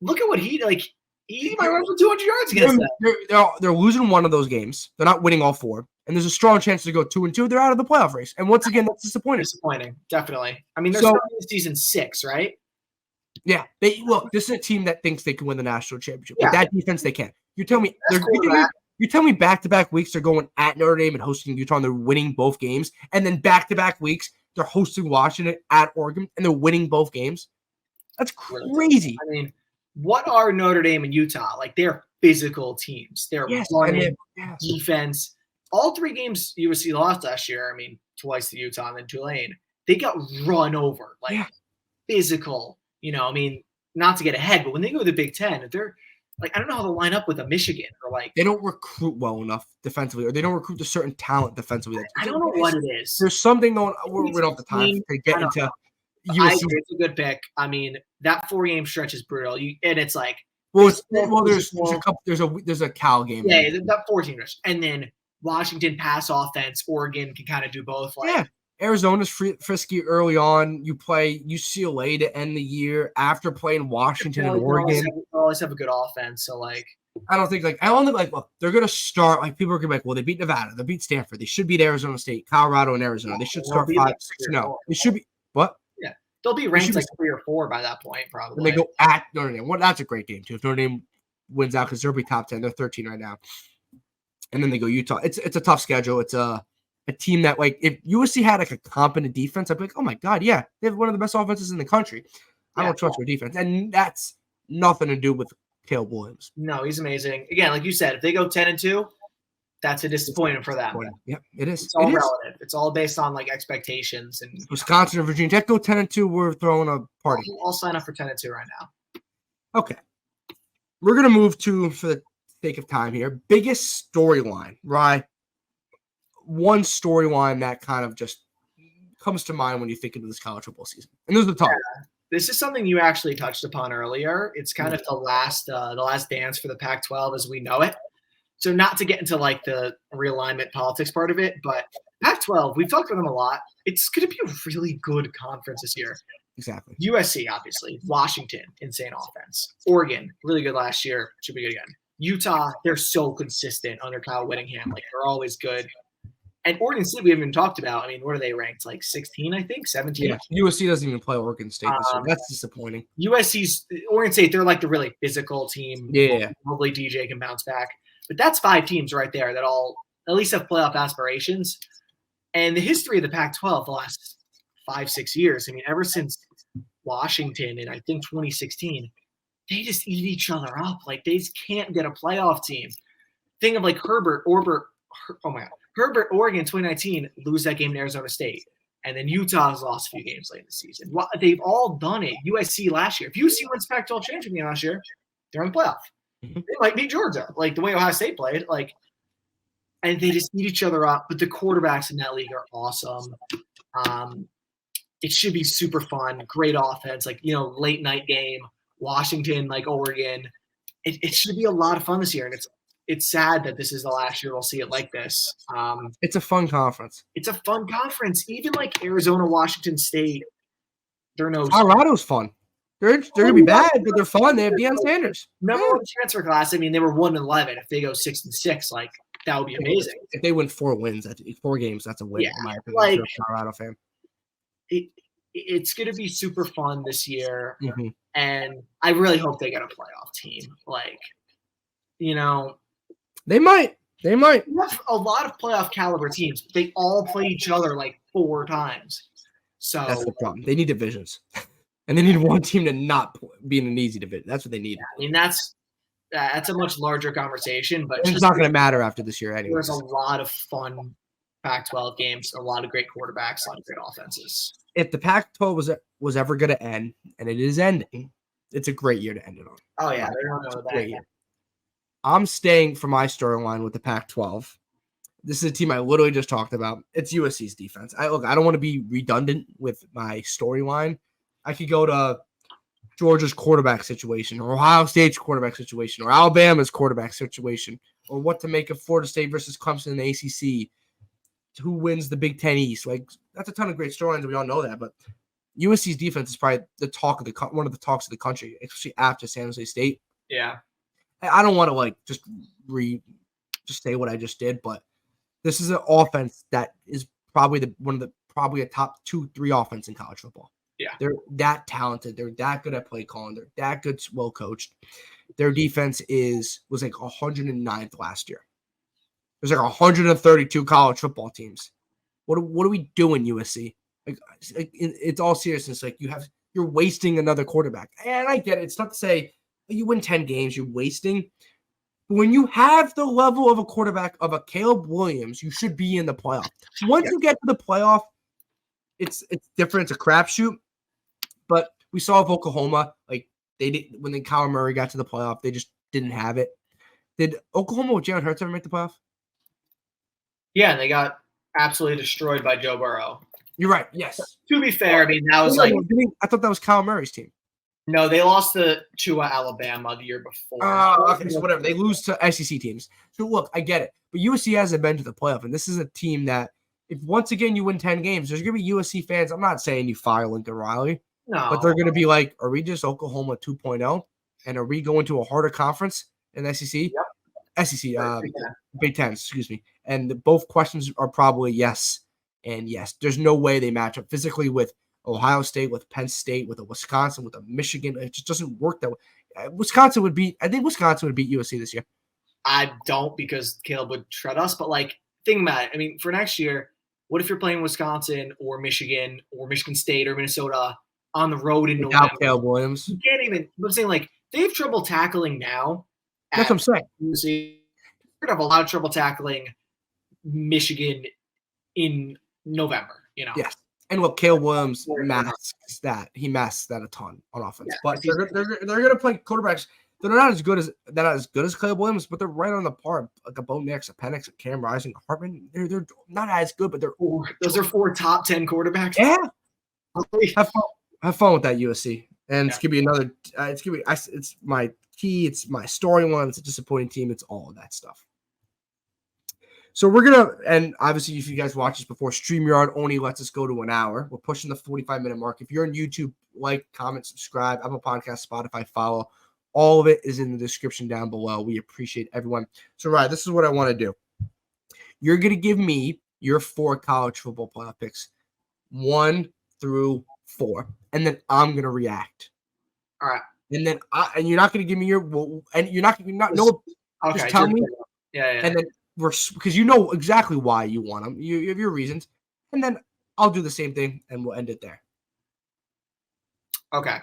[SPEAKER 2] Look at what he might run for 200 yards against them.
[SPEAKER 1] They're losing one of those games. They're not winning all four, and there's a strong chance to go 2-2. They're out of the playoff race, and once again, that's disappointing.
[SPEAKER 2] Definitely. I mean, they're starting season 6, right?
[SPEAKER 1] Yeah. This is a team that thinks they can win the national championship. With that defense, they can't. You tell me You tell me back-to-back weeks they're going at Notre Dame and hosting Utah and they're winning both games, and then back-to-back weeks they're hosting Washington at Oregon and they're winning both games? That's crazy.
[SPEAKER 2] I mean, what are Notre Dame and Utah? Like, they're physical teams. They're running defense. All 3 games USC lost last year, twice to Utah and then Tulane, they got run over. Physical. Not to get ahead, but when they go to the Big Ten, they're I don't know how to line up with a Michigan or
[SPEAKER 1] they don't recruit well enough defensively, or they don't recruit a certain talent defensively.
[SPEAKER 2] I don't know what it is.
[SPEAKER 1] There's something going on. We don't have the time to get into
[SPEAKER 2] USC. It's a good pick. That 4-game stretch is brutal. There's a Cal game. Yeah, that 14 stretch. And then Washington pass offense, Oregon can kind of do both.
[SPEAKER 1] Arizona's frisky early on. You play UCLA to end the year after playing Washington and Oregon.
[SPEAKER 2] They always have a good offense. So,
[SPEAKER 1] I don't think look, they're going to start. People are going to be well, they beat Nevada. They beat Stanford. They should beat Arizona State, Colorado, and Arizona. They should start 5-6. No, they should be. What?
[SPEAKER 2] Yeah. They'll be ranked 3 or 4 by that point, probably.
[SPEAKER 1] And they go at Notre Dame. Well, that's a great game, too. If Notre Dame wins out, because they'll be top 10. They're 13 right now. And then they go Utah. It's a tough schedule. It's a team that, if USC had a competent defense, I'd be like, oh my God, yeah, they have one of the best offenses in the country. I don't trust their defense. And that's nothing to do with Caleb Williams.
[SPEAKER 2] No, he's amazing. Again, like you said, if they go 10-2, that's a disappointment for them.
[SPEAKER 1] Yep, it is.
[SPEAKER 2] It's all relative. It's all based on like expectations. And
[SPEAKER 1] Wisconsin and Virginia Tech go 10-2. We're throwing a party.
[SPEAKER 2] I'll sign up for 10-2 right now.
[SPEAKER 1] Okay. We're going to move to, for the sake of time here, biggest storyline, right? One storyline that kind of just comes to mind when you think of this college football season. And this is the top.
[SPEAKER 2] Yeah. This is something you actually touched upon earlier. It's kind of the last dance for the Pac-12 as we know it. So not to get into like the realignment politics part of it, but Pac-12, we've talked about them a lot. It's going to be a really good conference this year.
[SPEAKER 1] Exactly.
[SPEAKER 2] USC, obviously. Washington, insane offense. Oregon, really good last year. Should be good again. Utah, they're so consistent under Kyle Whittingham. Like, they're always good. And Oregon State, we haven't even talked about. I mean, what are they ranked? Like 16, I think? 17?
[SPEAKER 1] Yeah. USC doesn't even play Oregon State this year. That's disappointing.
[SPEAKER 2] Oregon State, they're like the really physical team.
[SPEAKER 1] Yeah.
[SPEAKER 2] Hopefully DJ can bounce back. But that's 5 teams right there that all at least have playoff aspirations. And the history of the Pac-12 the last 5-6 years, I mean, ever since Washington in, I think, 2016, they just eat each other up. Like, they just can't get a playoff team. Think of like Herbert, Oregon 2019, lose that game to Arizona State. And then Utah's lost a few games late in the season. Well, they've all done it. USC last year. If USC wins Pac-12 championship game last year, they're in the playoff.
[SPEAKER 1] Mm-hmm.
[SPEAKER 2] They might beat Georgia, like the way Ohio State played. Like, and they just eat each other up. But the quarterbacks in that league are awesome. It should be super fun. Great offense. Like, you know, late night game. Washington, like Oregon. It should be a lot of fun this year. And it's sad that this is the last year we'll see it like this.
[SPEAKER 1] It's a fun conference.
[SPEAKER 2] It's a fun conference. Even like Arizona, Washington State, they're no.
[SPEAKER 1] Colorado's fun. They're gonna be bad, but they're fun. They have Deion Sanders.
[SPEAKER 2] Number one transfer class. I mean, they were 1-11. If they go 6-6, like that would be amazing.
[SPEAKER 1] If they win 4 wins, 4 games, that's a win.
[SPEAKER 2] Yeah,
[SPEAKER 1] in my opinion,
[SPEAKER 2] like,
[SPEAKER 1] if you're a Colorado fan.
[SPEAKER 2] It's gonna be super fun this year,
[SPEAKER 1] mm-hmm.
[SPEAKER 2] and I really hope they get a playoff team. Like, you know,
[SPEAKER 1] they might. They might.
[SPEAKER 2] A lot of playoff caliber teams. They all play each other like 4 times. So
[SPEAKER 1] that's the problem. They need divisions. And they need one team to not be in an easy division. That's what they need.
[SPEAKER 2] Yeah, I mean, that's a much larger conversation, but
[SPEAKER 1] it's not going to matter after this year anyway.
[SPEAKER 2] There's a lot of fun Pac-12 games, a lot of great quarterbacks, a lot of great offenses.
[SPEAKER 1] If the Pac-12 was ever going to end, and it is ending, it's a great year to end it on.
[SPEAKER 2] Oh, yeah. They don't know that.
[SPEAKER 1] I'm staying for my storyline with the Pac-12. This is a team I literally just talked about. It's USC's defense. I don't want to be redundant with my storyline. I could go to Georgia's quarterback situation, or Ohio State's quarterback situation, or Alabama's quarterback situation, or what to make of Florida State versus Clemson in the ACC. Who wins the Big Ten East? Like, that's a ton of great storylines. We all know that, but USC's defense is probably one of the talks of the country, especially after San Jose State.
[SPEAKER 2] Yeah,
[SPEAKER 1] I don't want to like just say what I just did, but this is an offense that is probably probably a top 2-3 offense in college football.
[SPEAKER 2] Yeah,
[SPEAKER 1] they're that talented. They're that good at play calling. They're that good, well coached. Their defense was like 109th last year. There's like 132 college football teams. What are we doing, USC? Like it's all seriousness. Like you're wasting another quarterback. And I get it. It's not to say you win 10 games, you're wasting. But when you have the level of a quarterback of a Caleb Williams, you should be in the playoff. Once you get to the playoff, it's different. It's a crapshoot. But we saw with Oklahoma, like they did when Kyler Murray got to the playoff, they just didn't have it. Did Oklahoma with Jalen Hurts ever make the playoff?
[SPEAKER 2] Yeah, and they got absolutely destroyed by Joe Burrow.
[SPEAKER 1] You're right. Yes.
[SPEAKER 2] To be fair, I mean that was like
[SPEAKER 1] I thought that was Kyler Murray's team.
[SPEAKER 2] No, they lost to Alabama the year before.
[SPEAKER 1] Oh, okay. So whatever. They lose to SEC teams. So look, I get it. But USC hasn't been to the playoff, and this is a team that if once again you win 10 games, there's gonna be USC fans. I'm not saying you fire Lincoln Riley.
[SPEAKER 2] No.
[SPEAKER 1] But they're going to be like, are we just Oklahoma 2.0? And are we going to a harder conference in the SEC?
[SPEAKER 2] Yep.
[SPEAKER 1] SEC, Big Ten, excuse me. And both questions are probably yes and yes. There's no way they match up physically with Ohio State, with Penn State, with a Wisconsin, with a Michigan. It just doesn't work that way. I think Wisconsin would beat USC this year.
[SPEAKER 2] I don't because Caleb would shred us. But, like, think about it. I mean, for next year, what if you're playing Wisconsin or Michigan State or Minnesota on the road in November?
[SPEAKER 1] Caleb Williams.
[SPEAKER 2] You can't even – I'm saying, like, they have trouble tackling now.
[SPEAKER 1] That's what I'm saying.
[SPEAKER 2] USC. going to have a lot of trouble tackling Michigan in November,
[SPEAKER 1] Yes. And look, Caleb Williams masks that. He masks that a ton on offense.
[SPEAKER 2] Yeah,
[SPEAKER 1] but they're going to play quarterbacks. They're not as good as Caleb Williams, but they're right on the par. Like a Bo Nix, a Penix, a Cam Rising, a Hartman. They're not as good, but
[SPEAKER 2] those are 4 top 10 quarterbacks.
[SPEAKER 1] Yeah. Have fun with that, USC. And it's gonna be another. It's my key. It's my storyline. It's a disappointing team. It's all of that stuff. So we're gonna, and obviously, if you guys watched this before, StreamYard only lets us go to an hour. We're pushing the 45-minute mark. If you're on YouTube, like, comment, subscribe, Apple Podcast, Spotify, follow. All of it is in the description down below. We appreciate everyone. So, Ryan, this is what I want to do. You're gonna give me your 4 college football playoff picks, 1 through 4, and then I'm gonna react.
[SPEAKER 2] All right.
[SPEAKER 1] And then and you're not gonna give me just tell me.
[SPEAKER 2] Yeah.
[SPEAKER 1] And then because you know exactly why you want them. You have your reasons, and then I'll do the same thing, and we'll end it there.
[SPEAKER 2] Okay.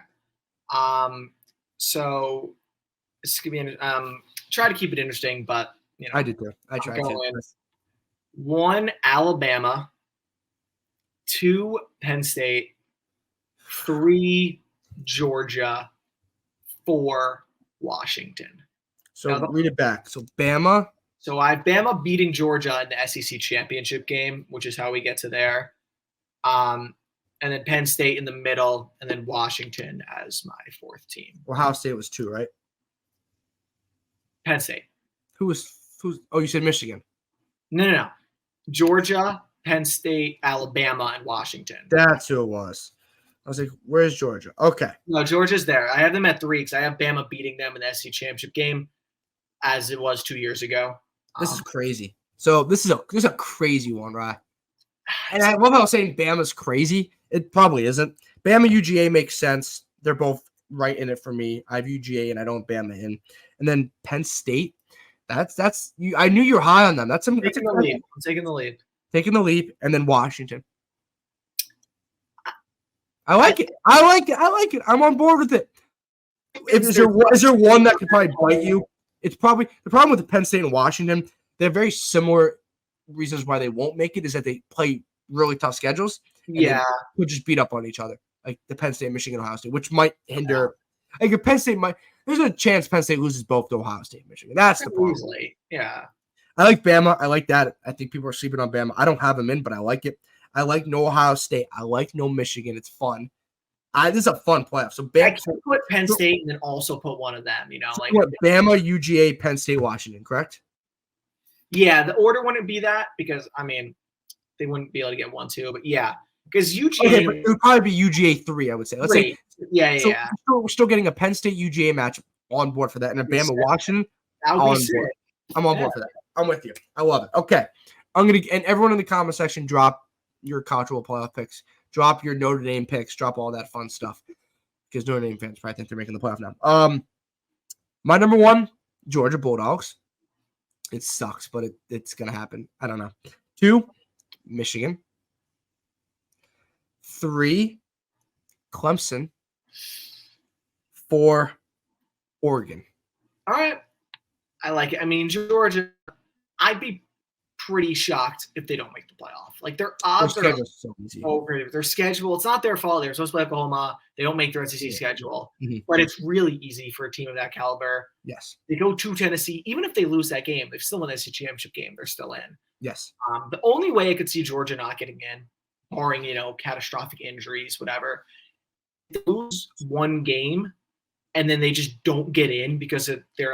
[SPEAKER 2] So this could be try to keep it interesting, but
[SPEAKER 1] I did too. I tried to.
[SPEAKER 2] 1 Alabama, 2 Penn State, 3 Georgia, 4 Washington.
[SPEAKER 1] So read it back. So Bama.
[SPEAKER 2] So I have Bama beating Georgia in the SEC championship game, which is how we get to there. And then Penn State in the middle, and then Washington as my 4th team.
[SPEAKER 1] Ohio State was 2, right?
[SPEAKER 2] Penn State.
[SPEAKER 1] Who's? Oh, you said Michigan.
[SPEAKER 2] No. Georgia, Penn State, Alabama, and Washington.
[SPEAKER 1] That's who it was. I was like, where's Georgia? Okay.
[SPEAKER 2] No, Georgia's there. I have them at 3 because I have Bama beating them in the SEC championship game, as it was 2 years ago.
[SPEAKER 1] This is crazy. So this is a crazy one, right? And I love how I was saying Bama's crazy. It probably isn't. Bama UGA makes sense. They're both right in it for me. I have UGA and I don't Bama in. And then Penn State. That's you. I knew you were high on them. I'm taking the lead. Taking the lead, and then Washington. I like it. I'm on board with it. Is there one that could probably bite you? It's probably the problem with the Penn State and Washington. They have very similar reasons why they won't make it is that they play really tough schedules.
[SPEAKER 2] Yeah.
[SPEAKER 1] Would just beat up on each other. Like the Penn State, Michigan, Ohio State, which might hinder. Like if Penn State there's a chance Penn State loses both to Ohio State and Michigan. That's the problem.
[SPEAKER 2] Easily. Yeah.
[SPEAKER 1] I like Bama. I like that. I think people are sleeping on Bama. I don't have them in, but I like it. I like no Ohio State. I like no Michigan. It's fun. This is a fun playoff. So
[SPEAKER 2] I can put Penn State and then also put one of them, like
[SPEAKER 1] Bama, UGA, Penn State, Washington, correct?
[SPEAKER 2] Yeah, the order wouldn't be that because they wouldn't be able to get 1, 2, but yeah, because UGA
[SPEAKER 1] but it would probably be UGA 3, I would say. Let's say
[SPEAKER 2] yeah.
[SPEAKER 1] We're still getting a Penn State UGA match on board for that, and a Bama Washington. I'm on board for that. I'm with you. I love it. Okay, and everyone in the comment section drop your college football playoff picks. Drop your Notre Dame picks. Drop all that fun stuff. Because Notre Dame fans probably think they're making the playoff now. My number 1, Georgia Bulldogs. It sucks, but it's going to happen. I don't know. 2, Michigan. 3, Clemson. 4, Oregon.
[SPEAKER 2] All right. I like it. Georgia, I'd be pretty shocked if they don't make the playoff. Like their odds are
[SPEAKER 1] so easy.
[SPEAKER 2] Over their schedule. It's not their fault. They're supposed to play Oklahoma. They don't make their SEC schedule, but it's really easy for a team of that caliber.
[SPEAKER 1] Yes,
[SPEAKER 2] they go to Tennessee. Even if they lose that game, they've still won the SEC championship game. They're still in.
[SPEAKER 1] Yes.
[SPEAKER 2] The only way I could see Georgia not getting in, barring catastrophic injuries, whatever, they lose one game, and then they just don't get in because of their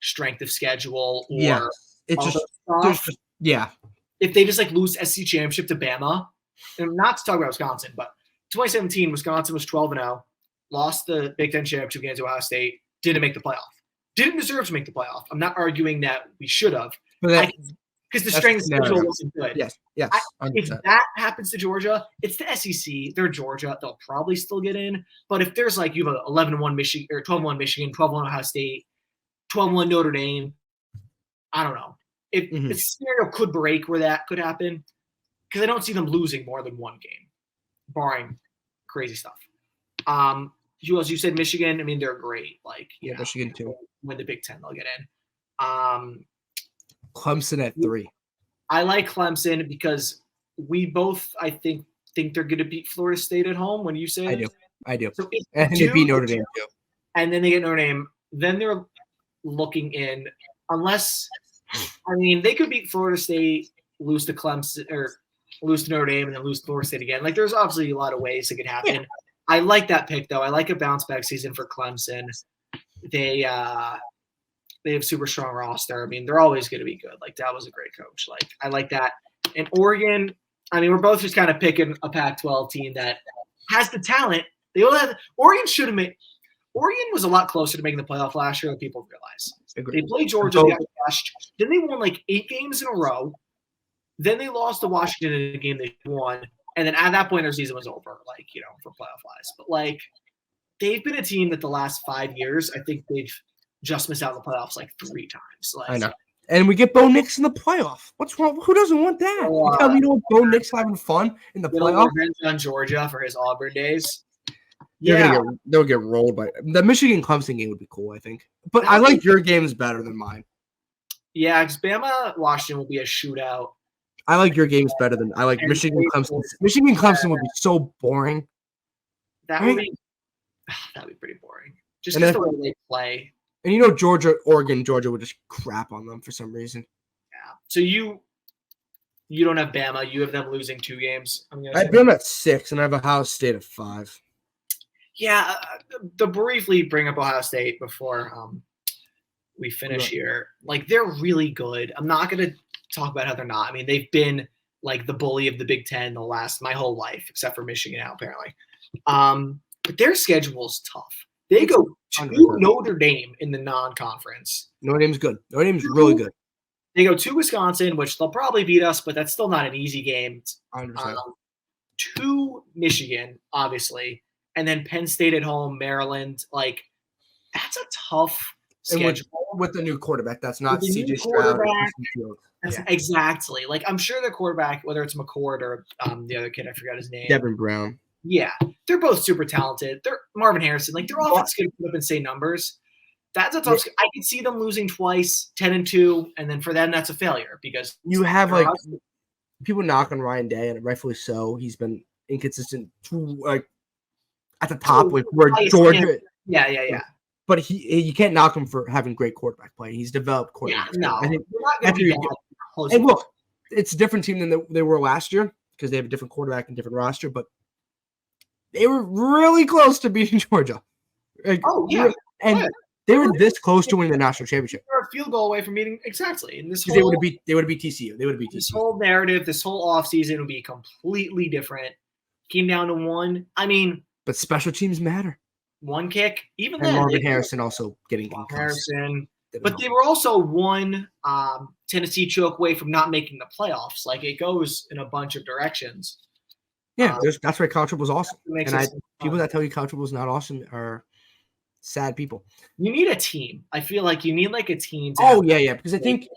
[SPEAKER 2] strength of schedule or
[SPEAKER 1] it's just. Yeah.
[SPEAKER 2] If they just lose SEC championship to Bama, and not to talk about Wisconsin, but 2017, Wisconsin was 12-0, lost the Big Ten championship against Ohio State, didn't make the playoff. Didn't deserve to make the playoff. I'm not arguing that we should have. Because the strength of schedule wasn't good.
[SPEAKER 1] Yes.
[SPEAKER 2] If that happens to Georgia, it's the SEC. They're Georgia. They'll probably still get in. But if there's you have a 11-1 Michigan or 12-1 Michigan, 12-1 Ohio State, 12-1 Notre Dame, I don't know. The scenario could break where that could happen because I don't see them losing more than one game, barring crazy stuff. You said Michigan. They're great.
[SPEAKER 1] Michigan too.
[SPEAKER 2] Win the Big Ten, they'll get in.
[SPEAKER 1] Clemson at 3.
[SPEAKER 2] I like Clemson because we both, I think they're going to beat Florida State at home. When you say
[SPEAKER 1] I do.
[SPEAKER 2] So if
[SPEAKER 1] And they beat Notre Dame too.
[SPEAKER 2] And then they get Notre Dame. Then they're looking in, unless, I mean, they could beat Florida State, lose to Clemson, or lose to Notre Dame, and then lose to Florida State again. Like, there's obviously a lot of ways it could happen. Yeah. I like that pick, though. I like a bounce-back season for Clemson. They have super strong roster. I mean, they're always going to be good. Like, that was a great coach. Like, I like that. And Oregon, I mean, we're both just kind of picking a Pac-12 team that has the talent. They all have – Oregon was a lot closer to making the playoff last year than people realize. They played Georgia, they got crushed. Then they won like 8 games in a row. Then they lost to Washington in a game they won. And then at that point, their season was over, like, you know, for playoff-wise. But, like, they've been a team that the last 5 years, I think they've just missed out on the playoffs like 3 times. Like,
[SPEAKER 1] I know. And we get Bo Nix in the playoff. What's wrong? Who doesn't want that? You tell me you don't want Bo Nix having fun in the playoff?
[SPEAKER 2] Revenge on Georgia for his Auburn days.
[SPEAKER 1] They'll get rolled by the Michigan Clemson game would be cool, I think. But I like your games better than mine.
[SPEAKER 2] Yeah, because Bama Washington will be a shootout.
[SPEAKER 1] I like your games better than I like Michigan Clemson. Michigan Clemson would be so boring.
[SPEAKER 2] That'd be pretty boring. Just because the way they play.
[SPEAKER 1] And you know Georgia would just crap on them for some reason.
[SPEAKER 2] Yeah. So you don't have Bama. You have them losing 2 games.
[SPEAKER 1] I have them at 6, and I have Ohio State at 5.
[SPEAKER 2] Yeah. To briefly bring up Ohio State before we finish here. Like, they're really good. I'm not going to talk about how they're not. I mean, they've been like the bully of the Big Ten my whole life, except for Michigan now, apparently. But their schedule's tough. They go to Notre Dame in the non-conference.
[SPEAKER 1] Notre Dame's good. Notre Dame's really good.
[SPEAKER 2] They go to Wisconsin, which they'll probably beat us, but that's still not an easy game.
[SPEAKER 1] 100%.
[SPEAKER 2] To Michigan, obviously, and then Penn State at home, Maryland. Like, that's a tough schedule.
[SPEAKER 1] With the new quarterback, that's not CJ Stroud.
[SPEAKER 2] Exactly. Like, I'm sure their quarterback, whether it's McCord or the other kid, I forgot his name.
[SPEAKER 1] Devin Brown.
[SPEAKER 2] Yeah, they're both super talented. They're Marvin Harrison. Like, their offense going to put up insane numbers. That's a tough. I can see them losing twice, 10-2, and then for them that's a failure because
[SPEAKER 1] you have like people knock on Ryan Day, and rightfully so. He's been inconsistent, like at the top with where Georgia.
[SPEAKER 2] Yeah.
[SPEAKER 1] But you can't knock him for having great quarterback play. He's developed quarterback.
[SPEAKER 2] Yeah, no,
[SPEAKER 1] I think
[SPEAKER 2] and
[SPEAKER 1] look, it's a different team than they were last year because they have a different quarterback and different roster, but they were really close to beating Georgia. Like, they were this close to winning the national championship.
[SPEAKER 2] They're a field goal away from beating exactly. And
[SPEAKER 1] they would have beat TCU. They would have beat TCU.
[SPEAKER 2] This whole narrative, this whole offseason would be completely different. Came down to 1. I mean,
[SPEAKER 1] but special teams matter.
[SPEAKER 2] 1 kick, even
[SPEAKER 1] and
[SPEAKER 2] then.
[SPEAKER 1] Marvin Harrison also getting
[SPEAKER 2] Harrison. But they were also 1 Tennessee choke away from not making the playoffs. Like, it goes in a bunch of directions.
[SPEAKER 1] Yeah, that's why college football was awesome. And people that tell you college football is not awesome are sad people.
[SPEAKER 2] You need a team. I feel like you need like a team.
[SPEAKER 1] Because I think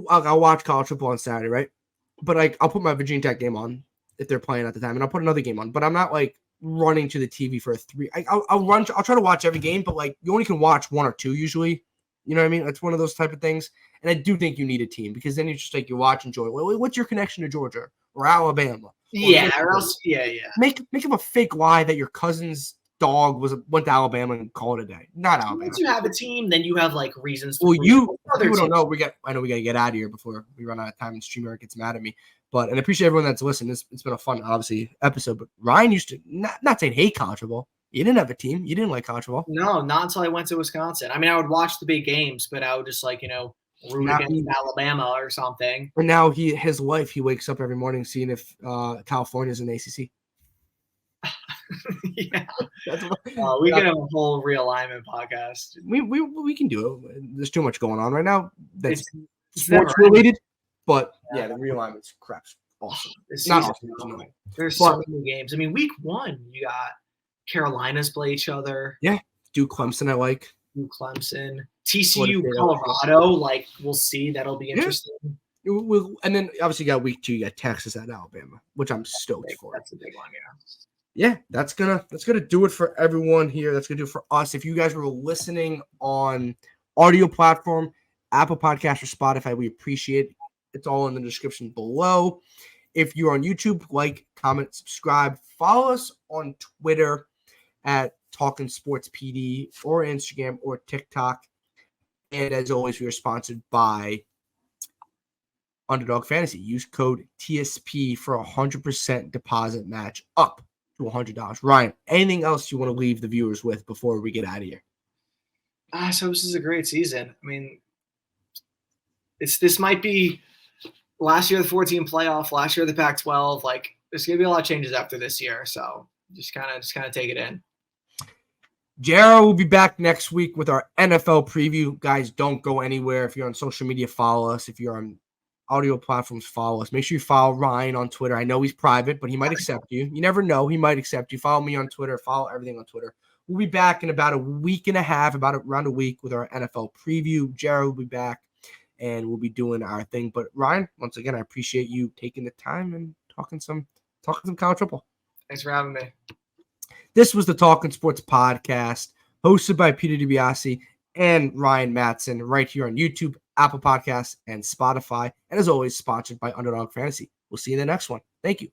[SPEAKER 1] I'll watch college football on Saturday, right? But like I'll put my Virginia Tech game on if they're playing at the time, and I'll put another game on. But I'm not like running to the TV for a 3. I'll try to watch every game, but like you only can watch 1 or 2 usually. You know what I mean? It's one of those type of things. And I do think you need a team because then you just like you watch, enjoy. Well, what's your connection to Georgia or Alabama?
[SPEAKER 2] Or else.
[SPEAKER 1] Make up a fake lie that your cousin's dog went to Alabama and call it a day. Not Alabama.
[SPEAKER 2] Once you have a team, then you have like reasons.
[SPEAKER 1] Well, people don't know. I know we got to get out of here before we run out of time and Streamer gets mad at me. And I appreciate everyone that's listened. It's been a fun, obviously, episode. But Ryan used to not saying hate college football. You didn't have a team. You didn't like college football.
[SPEAKER 2] No, not until I went to Wisconsin. I mean, I would watch the big games, but I would just like root against Alabama or something.
[SPEAKER 1] And now his wife, he wakes up every morning seeing if California's in the ACC.
[SPEAKER 2] Yeah, we can have a whole realignment podcast.
[SPEAKER 1] We can do it. There's too much going on right now. That's sports related, but the realignment's crap's awesome.
[SPEAKER 2] It's not awesome. There's so many games. I mean, week 1, you got Carolinas play each other.
[SPEAKER 1] Yeah, Duke Clemson. I like
[SPEAKER 2] Duke Clemson, TCU, Colorado. Like we'll see. That'll be interesting.
[SPEAKER 1] And then obviously you got week 2. You got Texas at Alabama, which I'm stoked for.
[SPEAKER 2] That's a big one.
[SPEAKER 1] Yeah, that's gonna do it for everyone here. That's gonna do it for us. If you guys were listening on audio platform, Apple Podcasts, or Spotify. We appreciate it. It's all in the description below. If you're on YouTube, like, comment, subscribe. Follow us on Twitter at Talking Sports PD, or Instagram or TikTok. And as always, we are sponsored by Underdog Fantasy. Use code TSP for a 100% deposit match up to $100. Ryan, anything else you want to leave the viewers with before we get out of here?
[SPEAKER 2] So this is a great season. I mean, this might be last year the 14 playoff, last year the Pac-12. Like, there's gonna be a lot of changes after this year, so just kind of take it in.
[SPEAKER 1] Jared will be back next week with our NFL preview. Guys, don't go anywhere. If you're on social media, follow us. If you're on audio platforms, follow us. Make sure you follow Ryan on Twitter. I know he's private, but he might accept you. You never know. He might accept you. Follow me on Twitter. Follow everything on Twitter. We'll be back in about a week and a half, around a week, with our NFL preview. Jared will be back, and we'll be doing our thing. But Ryan, once again, I appreciate you taking the time and talking some college football.
[SPEAKER 2] Thanks for having me.
[SPEAKER 1] This was the Talking Sports Podcast, hosted by Peter DiBiasi and Ryan Matson, right here on YouTube, Apple Podcasts, and Spotify. And as always, sponsored by Underdog Fantasy. We'll see you in the next one. Thank you.